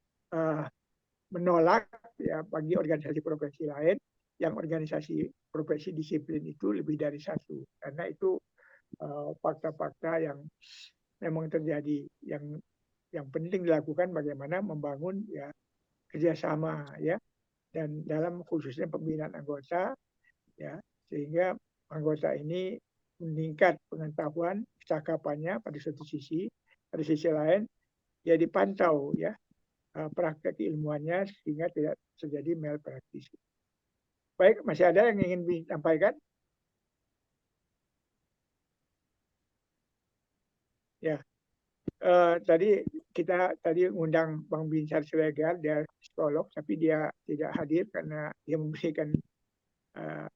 menolak ya bagi organisasi profesi lain yang organisasi profesi disiplin itu lebih dari satu, karena itu fakta-fakta yang memang terjadi, yang penting dilakukan bagaimana membangun ya kerjasama ya, dan dalam khususnya pembinaan anggota ya, sehingga anggota ini meningkat pengetahuan kecakapannya pada satu sisi, pada sisi lain ya dipantau ya praktek ilmuannya sehingga tidak terjadi malpraktis. Baik, masih ada yang ingin disampaikan? tadi kita undang Bang Binsar Siregar, dia psikolog, tapi dia tidak hadir karena dia memberikan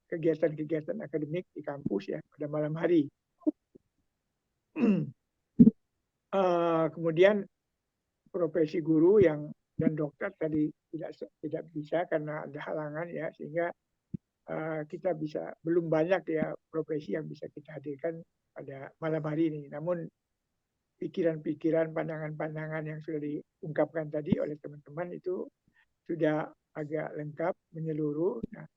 kegiatan-kegiatan akademik di kampus ya pada malam hari. Kemudian profesi guru dan dokter tadi tidak bisa karena ada halangan ya, sehingga kita belum banyak ya profesi yang bisa kita hadirkan pada malam hari ini. Namun pikiran-pikiran, pandangan-pandangan yang sudah diungkapkan tadi oleh teman-teman itu sudah agak lengkap, menyeluruh. Nah,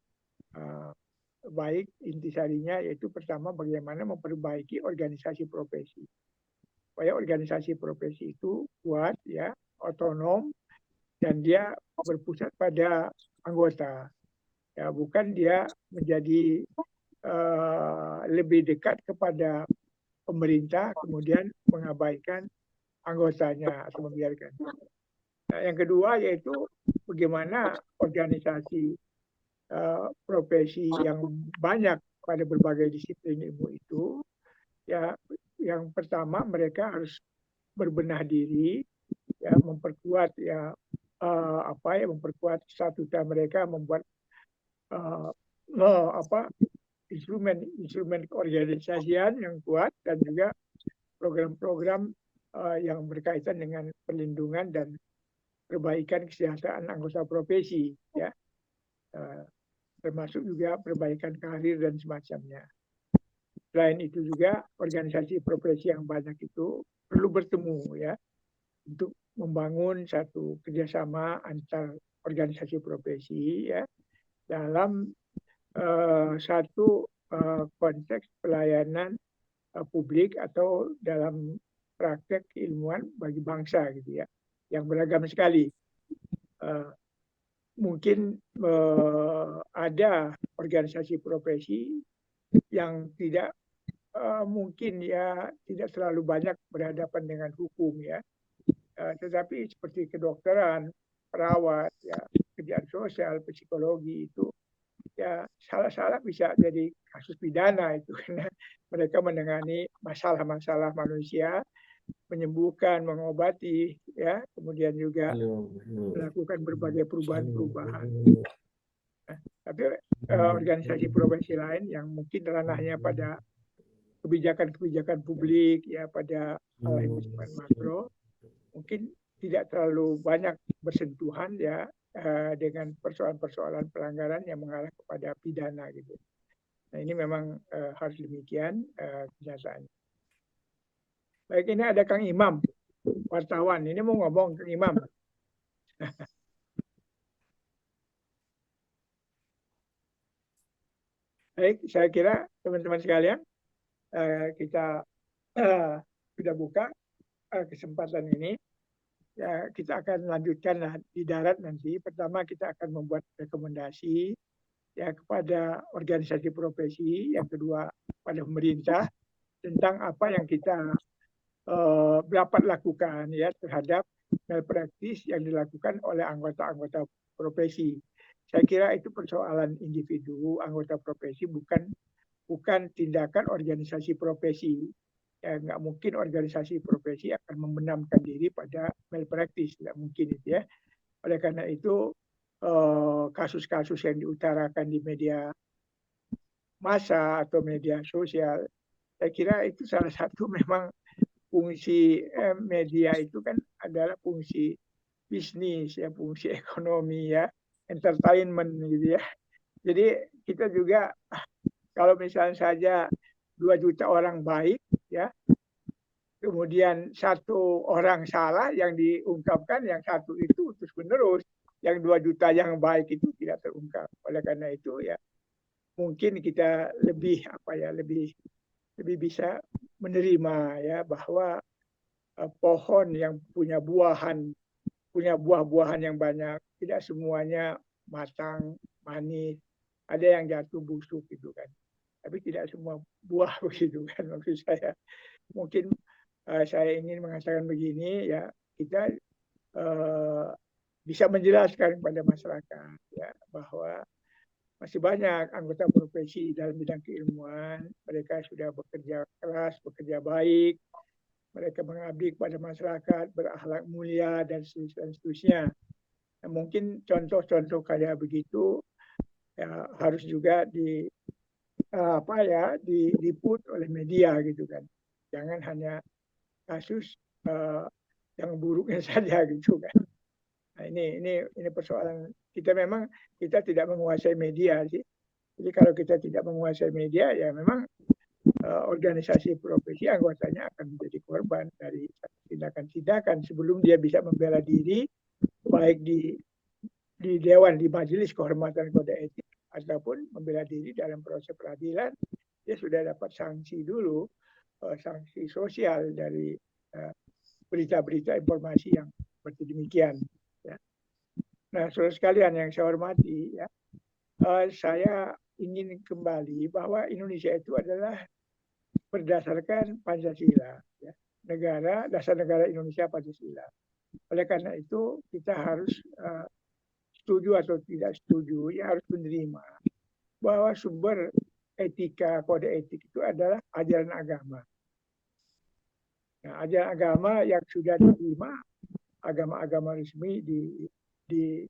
baik intisarinya yaitu pertama bagaimana memperbaiki organisasi profesi. Supaya organisasi profesi itu kuat, ya, otonom, dan dia berpusat pada anggota. Ya, bukan dia menjadi lebih dekat kepada pemerintah, kemudian mengabaikan anggotanya atau membiarkan. Nah, yang kedua yaitu bagaimana organisasi profesi yang banyak pada berbagai disiplin ilmu itu, ya, yang pertama mereka harus berbenah diri, ya, memperkuat ya memperkuat statuta mereka, membuat instrumen keorganisasian yang kuat, dan juga program-program yang berkaitan dengan perlindungan dan perbaikan kesejahteraan anggota profesi, ya, termasuk juga perbaikan karir dan semacamnya. Selain itu juga organisasi profesi yang banyak itu perlu bertemu, ya, untuk membangun satu kerjasama antar organisasi profesi, ya, dalam satu konteks pelayanan publik atau dalam praktek keilmuan bagi bangsa gitu ya, yang beragam sekali. Mungkin ada organisasi profesi yang tidak mungkin ya tidak terlalu banyak berhadapan dengan hukum, ya, tetapi seperti kedokteran, perawat, ya, kerjaan sosial, psikologi itu ya salah-salah bisa jadi kasus pidana itu, karena mereka menangani masalah-masalah manusia, menyembuhkan, mengobati, ya, kemudian juga melakukan berbagai perubahan-perubahan. Tapi organisasi profesi lain yang mungkin ranahnya pada kebijakan-kebijakan publik, ya, pada hal yang bersifat makro, mungkin tidak terlalu banyak bersentuhan, ya, dengan persoalan-persoalan pelanggaran yang mengarah kepada pidana gitu. Nah, ini memang harus demikian kenyataannya. Baik, ini ada Kang Imam, wartawan. Ini mau ngomong Kang Imam. Baik, saya kira teman-teman sekalian kita sudah buka kesempatan ini. Ya, kita akan lanjutkan di darat nanti. Pertama kita akan membuat rekomendasi, ya, kepada organisasi profesi, yang kedua pada pemerintah tentang apa yang kita dapat lakukan, ya, terhadap malpraktis yang dilakukan oleh anggota-anggota profesi. Saya kira itu persoalan individu anggota profesi, bukan tindakan organisasi profesi. Ya, nggak mungkin organisasi profesi akan membenamkan diri pada malpraktis, tidak mungkin itu, ya. Oleh karena itu kasus-kasus yang diutarakan di media massa atau media sosial, saya kira itu salah satu memang fungsi media itu kan adalah fungsi bisnis, ya, fungsi ekonomi, ya, entertainment gitu, ya. Jadi kita juga kalau misalnya saja 2 juta orang baik, ya, kemudian 1 orang salah yang diungkapkan, yang 1 itu terus menerus, yang 2 juta yang baik itu tidak terungkap. Oleh karena itu, ya, mungkin kita lebih bisa menerima, ya, bahwa pohon yang punya buah-buahan yang banyak, tidak semuanya matang, manis, ada yang jatuh busuk gitu kan. Tapi tidak semua buah begitu kan, maksud saya. Mungkin saya ingin mengatakan begini, ya, kita bisa menjelaskan kepada masyarakat, ya, bahwa masih banyak anggota profesi dalam bidang keilmuan, mereka sudah bekerja keras, bekerja baik, mereka mengabdi kepada masyarakat, berakhlak mulia dan seterusnya. Nah, mungkin contoh-contoh kayak begitu ya, harus juga diliput oleh media gitu kan. Jangan hanya kasus yang buruknya saja gitu kan. Nah, ini persoalan kita, memang kita tidak menguasai media sih. Jadi kalau kita tidak menguasai media ya memang organisasi profesi anggotanya akan menjadi korban dari tindakan-tindakan sebelum dia bisa membela diri, baik di dewan, di majelis kehormatan kode etik, ataupun membela diri dalam proses peradilan. Dia sudah dapat sanksi dulu, sanksi sosial dari berita-berita informasi yang seperti demikian. Ya. Nah, saudara sekalian yang saya hormati, ya, saya ingin kembali bahwa Indonesia itu adalah berdasarkan Pancasila, ya. Dasar negara Indonesia Pancasila. Oleh karena itu kita harus setuju atau tidak setuju, ya harus menerima bahwa sumber etika, kode etik itu adalah ajaran agama. Nah, ajaran agama yang sudah diterima agama-agama resmi di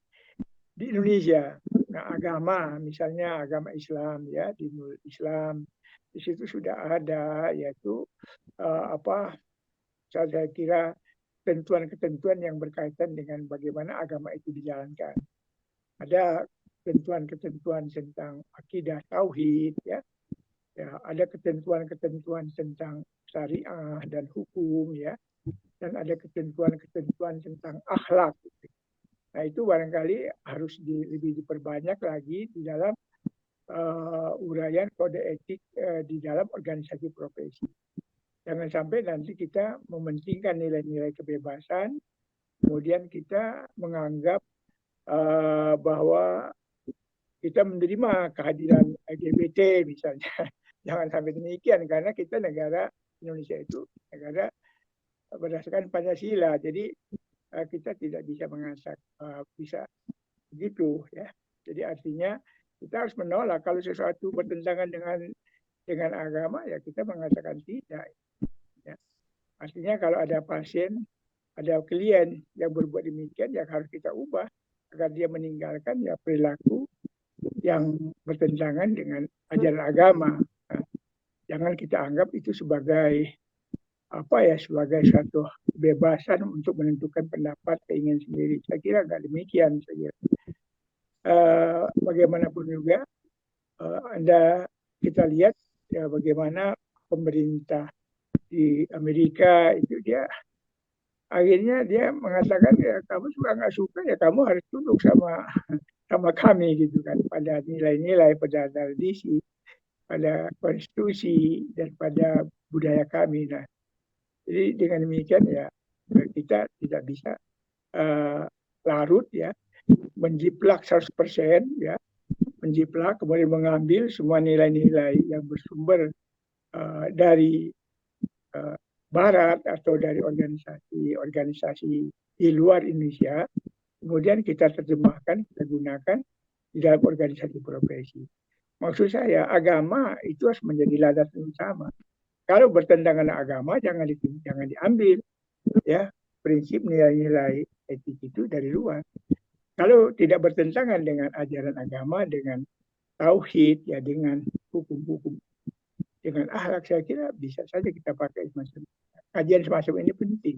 Indonesia. Nah, agama misalnya agama Islam, ya, di Islam di situ sudah ada, yaitu saya kira ketentuan-ketentuan yang berkaitan dengan bagaimana agama itu dijalankan. Ada ketentuan-ketentuan tentang akidah tauhid, ya, ada ketentuan-ketentuan tentang syariah dan hukum, ya, dan ada ketentuan-ketentuan tentang akhlak. Nah, itu barangkali harus lebih diperbanyak lagi di dalam uraian kode etik di dalam organisasi profesi. Jangan sampai nanti kita mementingkan nilai-nilai kebebasan, kemudian kita menganggap bahwa kita menerima kehadiran LGBT misalnya. Jangan sampai demikian, karena kita negara Indonesia itu negara berdasarkan Pancasila. Jadi kita tidak bisa mengatakan bisa begitu, ya. Jadi artinya kita harus menolak kalau sesuatu bertentangan dengan agama, ya kita mengatakan tidak. Ya. Artinya kalau ada pasien, ada klien yang berbuat demikian, ya harus kita ubah agar dia meninggalkan ya perilaku yang bertentangan dengan ajaran agama. Nah, jangan kita anggap itu sebagai sebagai suatu kebebasan untuk menentukan pendapat, keinginan sendiri. Saya kira nggak demikian. Saya kira. Bagaimanapun juga, kita lihat ya bagaimana pemerintah di Amerika itu akhirnya dia mengatakan ya kamu juga nggak suka, ya kamu harus tunduk sama kami gitu kan, pada nilai-nilai, pada tradisi, pada konstitusi dan pada budaya kami. Nah, jadi dengan demikian ya kita tidak bisa larut, ya, menjiplak 100%, ya, menjiplak kemudian mengambil semua nilai-nilai yang bersumber dari Barat atau dari organisasi di luar Indonesia, kemudian kita terjemahkan, kita gunakan di dalam organisasi profesi. Maksud saya, agama itu harus menjadi landasan utama. Kalau bertentangan dengan agama, jangan diambil, ya, prinsip nilai-nilai etik itu dari luar. Kalau tidak bertentangan dengan ajaran agama, dengan tauhid, ya, dengan hukum-hukum, dengan akhlak, saya kira bisa saja kita pakai kajian semacam ini penting.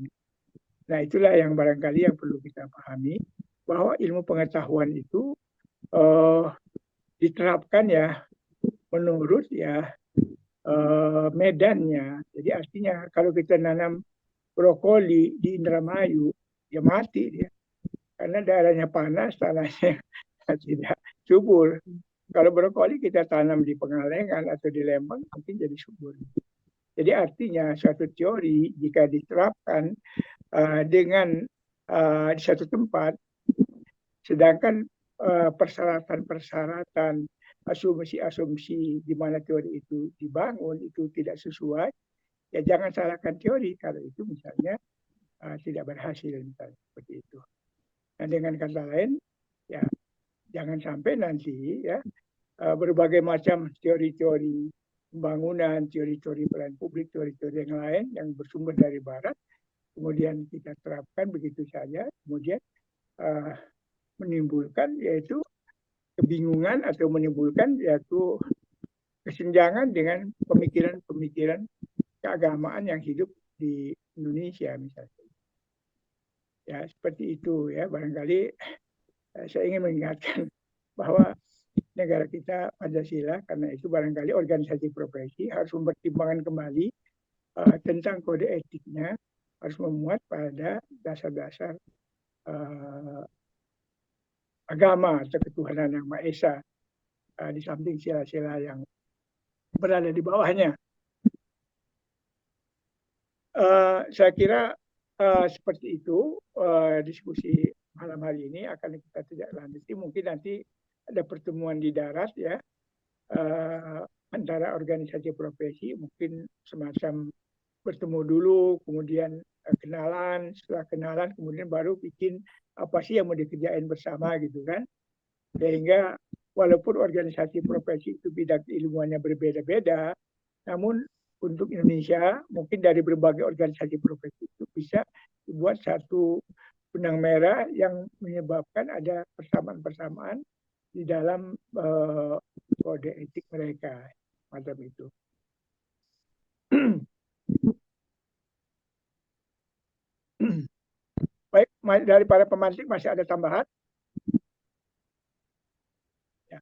Nah, itulah yang barangkali yang perlu kita pahami, bahwa ilmu pengetahuan itu diterapkan ya menurut ya medannya. Jadi artinya kalau kita nanam brokoli di Indramayu, ya mati dia, karena daerahnya panas, tanahnya tidak subur. Kalau brokoli kita tanam di Pengalengan atau di Lembang, mungkin jadi subur. Jadi artinya suatu teori jika diterapkan dengan di satu tempat, sedangkan persyaratan-persyaratan, asumsi-asumsi di mana teori itu dibangun itu tidak sesuai, ya jangan salahkan teori kalau itu misalnya tidak berhasil, misalnya seperti itu. Nah, dengan kata lain, ya jangan sampai nanti ya berbagai macam teori-teori pembangunan, teori-teori pelayanan publik, teori-teori yang lain yang bersumber dari Barat, kemudian kita terapkan begitu saja, kemudian menimbulkan yaitu kebingungan atau menimbulkan yaitu kesenjangan dengan pemikiran-pemikiran keagamaan yang hidup di Indonesia misalnya. Ya, seperti itu ya, barangkali saya ingin mengingatkan bahwa negara kita Pancasila, karena itu barangkali organisasi profesi harus mempertimbangkan kembali tentang kode etiknya, harus memuat pada dasar-dasar agama atau ketuhanan yang Maha Esa, di samping sila-sila yang berada di bawahnya. Saya kira seperti itu diskusi malam hari ini akan kita tidak lanjuti. Mungkin nanti ada pertemuan di darat ya, antara organisasi profesi, mungkin semacam bertemu dulu, kemudian kenalan, setelah kenalan kemudian baru bikin apa sih yang mau dikerjain bersama gitu kan. Sehingga walaupun organisasi profesi itu bidang ilmuannya berbeda-beda, namun untuk Indonesia mungkin dari berbagai organisasi profesi itu bisa dibuat satu benang merah yang menyebabkan ada persamaan-persamaan di dalam kode etik mereka, macam itu. Baik, dari para pemantik masih ada tambahan? Ya.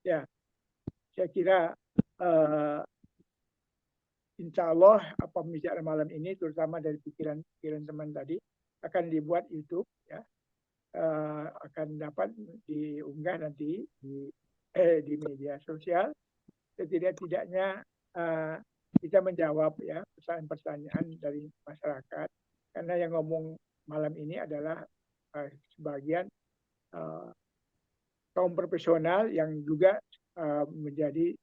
Ya, saya kira insya Allah apa pembicaraan malam ini, terutama dari pikiran-pikiran teman tadi, akan dibuat YouTube, ya, akan dapat diunggah nanti di media sosial. Setidak-tidaknya kita menjawab ya pertanyaan-pertanyaan dari masyarakat, karena yang ngomong malam ini adalah sebagian kaum profesional yang juga menjadi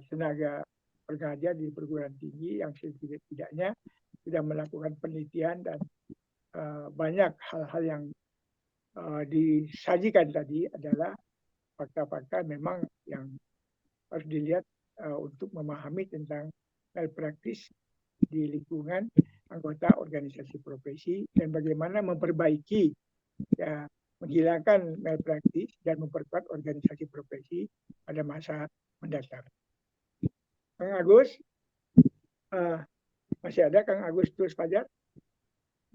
tenaga pengajar di perguruan tinggi yang setidak-tidaknya sudah melakukan penelitian dan banyak hal-hal yang disajikan tadi adalah fakta-fakta memang yang harus dilihat untuk memahami tentang malpraktis di lingkungan anggota organisasi profesi dan bagaimana memperbaiki, ya, menghilangkan malpraktis dan memperkuat organisasi profesi pada masa mendatang. Kang Agus, masih ada Kang Agustus Fajar?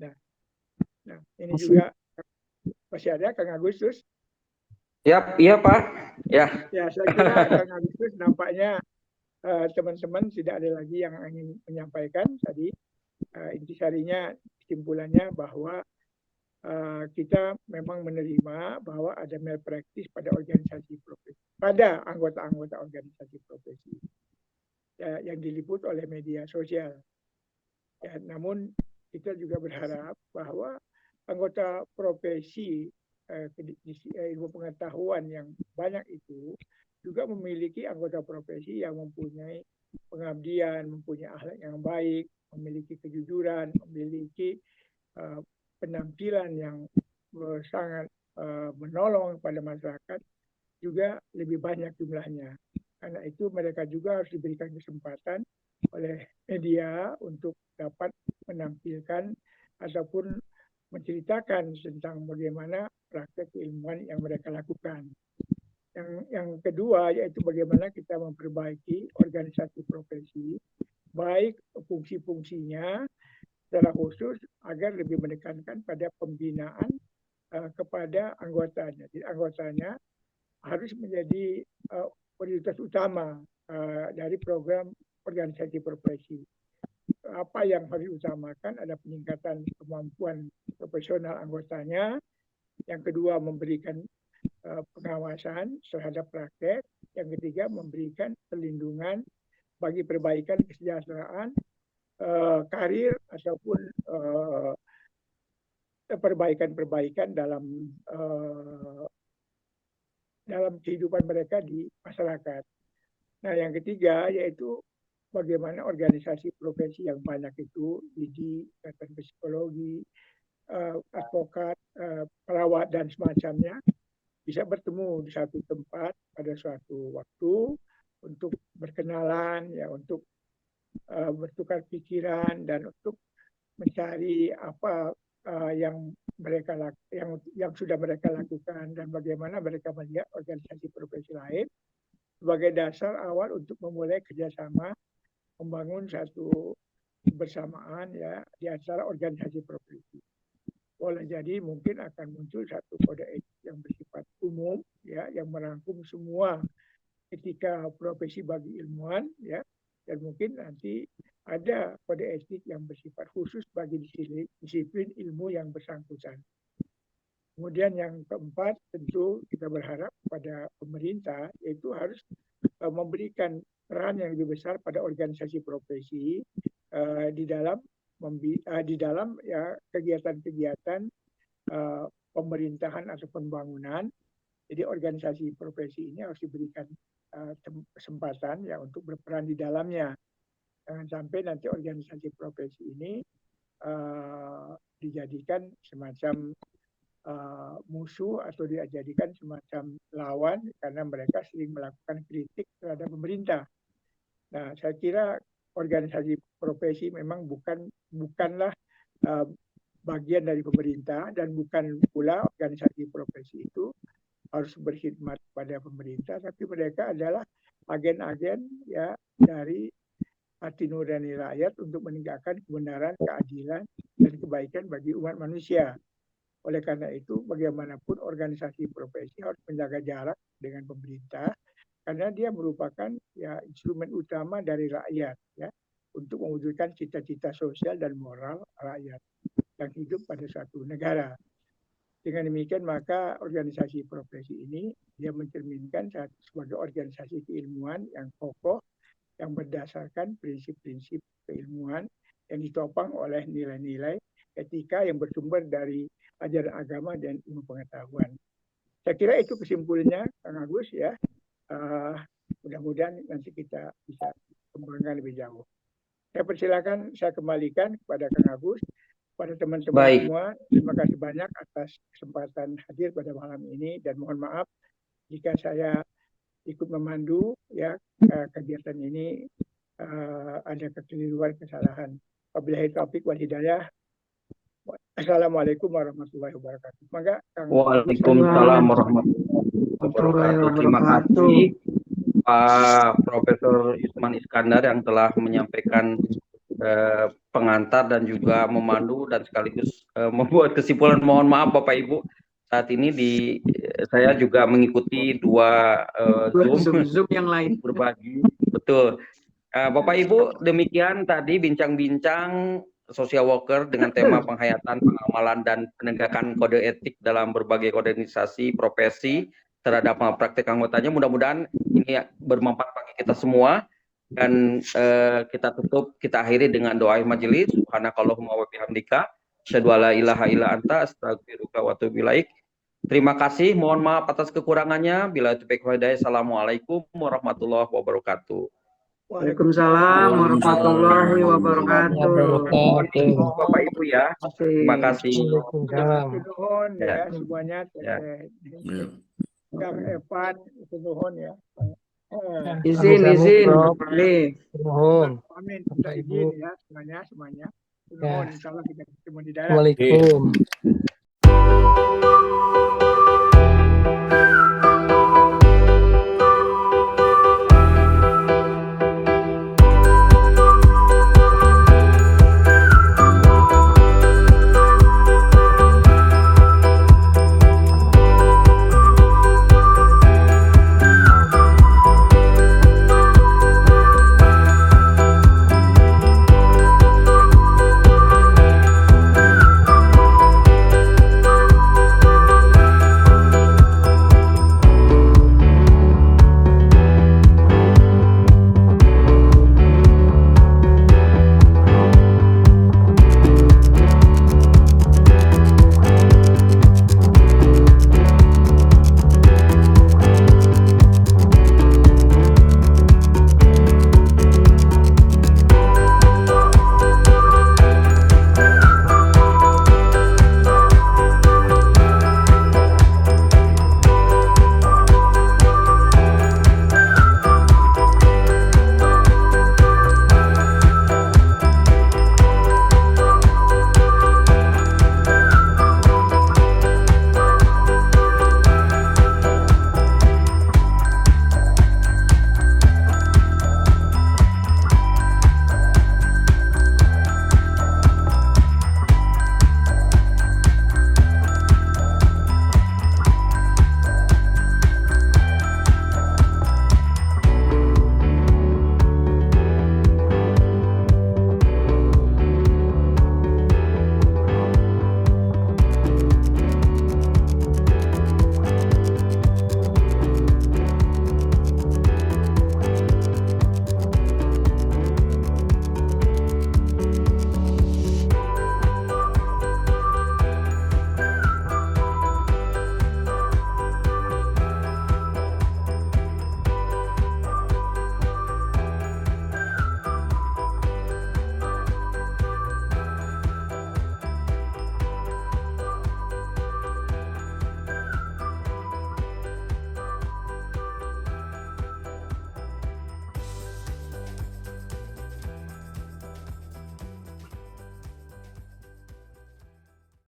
Nah, ini masih. Juga masih ada Kang Agustus? Ya, iya Pak. Ya. Ya, saya kira Kang Agustus nampaknya teman-teman tidak ada lagi yang ingin menyampaikan tadi. Intisarinya, kesimpulannya bahwa kita memang menerima bahwa ada malpraktis pada organisasi profesi, pada anggota-anggota organisasi profesi, ya, yang diliput oleh media sosial. Ya, namun kita juga berharap bahwa anggota profesi ilmu pengetahuan yang banyak itu juga memiliki anggota profesi yang mempunyai pengabdian, mempunyai akhlak yang baik, memiliki kejujuran, memiliki penampilan yang sangat menolong pada masyarakat, juga lebih banyak jumlahnya. Karena itu mereka juga harus diberikan kesempatan oleh media untuk dapat menampilkan ataupun menceritakan tentang bagaimana praktek keilmuan yang mereka lakukan. Yang kedua yaitu bagaimana kita memperbaiki organisasi profesi, baik fungsi-fungsinya secara khusus agar lebih menekankan pada pembinaan kepada anggotanya. Jadi anggotanya harus menjadi prioritas utama dari program organisasi profesi. Apa yang harus diutamakan ada peningkatan kemampuan profesional anggotanya. Yang kedua memberikan pengawasan terhadap praktek. Yang ketiga memberikan perlindungan bagi perbaikan kesejahteraan karir ataupun perbaikan-perbaikan dalam kehidupan mereka di masyarakat. Nah, yang ketiga yaitu bagaimana organisasi profesi yang banyak itu, ID, psikologi, advokat, perawat dan semacamnya, bisa bertemu di satu tempat pada suatu waktu untuk berkenalan, ya, untuk bertukar pikiran dan untuk mencari apa yang sudah mereka lakukan dan bagaimana mereka melihat organisasi profesi lain sebagai dasar awal untuk memulai kerjasama membangun satu kebersamaan, ya, di antara organisasi profesi. Boleh jadi mungkin akan muncul satu kode etik yang bersifat umum, ya, yang merangkum semua etika profesi bagi ilmuwan, ya, dan mungkin nanti ada kode etik yang bersifat khusus bagi disiplin ilmu yang bersangkutan. Kemudian yang keempat, tentu kita berharap pada pemerintah yaitu harus memberikan peran yang lebih besar pada organisasi profesi di dalam ya kegiatan-kegiatan pemerintahan atau pembangunan. Jadi organisasi profesi ini harus diberikan kesempatan, ya, untuk berperan di dalamnya. Jangan sampai nanti organisasi profesi ini dijadikan semacam musuh atau dijadikan semacam lawan karena mereka sering melakukan kritik terhadap pemerintah. Nah, saya kira organisasi profesi memang bukanlah bagian dari pemerintah, dan bukan pula organisasi profesi itu harus berkhidmat pada pemerintah, tapi mereka adalah agen-agen, ya, dari hati nurani rakyat untuk menegakkan kebenaran, keadilan, dan kebaikan bagi umat manusia. Oleh karena itu, bagaimanapun organisasi profesi harus menjaga jarak dengan pemerintah, karena dia merupakan, ya, instrumen utama dari rakyat, ya, untuk mewujudkan cita-cita sosial dan moral rakyat yang hidup pada suatu negara. Dengan demikian, maka organisasi profesi ini dia mencerminkan sebagai organisasi keilmuan yang kokoh, yang berdasarkan prinsip-prinsip keilmuan yang ditopang oleh nilai-nilai etika yang bersumber dari ajaran agama dan ilmu pengetahuan. Saya kira itu kesimpulannya, Kang Agus, ya. Mudah-mudahan nanti kita bisa kembangkan lebih jauh. Saya persilakan, saya kembalikan kepada Kang Agus, pada teman-teman semua. Terima kasih banyak atas kesempatan hadir pada malam ini, dan mohon maaf jika saya ikut memandu, ya, kegiatan ini ada kekeliruan, kesalahan. Wabillahi taufiq wal hidayah. Assalamualaikum warahmatullahi wabarakatuh. Maka Waalaikumsalam warahmatullahi wabarakatuh. Terima kasih Pak Profesor Yusman Iskandar yang telah menyampaikan pengantar dan juga memandu dan sekaligus membuat kesimpulan. Mohon maaf Bapak Ibu, saat ini saya juga mengikuti dua Zoom yang lain berbagi. Betul. Bapak Ibu, demikian tadi bincang-bincang social worker dengan tema penghayatan, pengamalan, dan penegakan kode etik dalam berbagai organisasi profesi terhadap praktek anggotanya. Mudah-mudahan ini bermanfaat bagi kita semua. Dan kita akhiri dengan doa majelis. Subhanakallahumma wa bihamdika, asyhadu alla ilaha illa anta, astaghfiruka wa atubu ilaik. Terima kasih, mohon maaf atas kekurangannya. Bila taufiq wal hidayah. Assalamualaikum warahmatullahi wabarakatuh. Waalaikumsalam warahmatullahi wabarakatuh. Bapak Ibu, ya. Terima kasih. Nuhun, ya, semuanya. Kang Evan, nuhun, ya. Izin. Amin. Kita izin, ya, semuanya. Nuhun, insyaallah kita ketemu di dalam. Waalaikumsalam.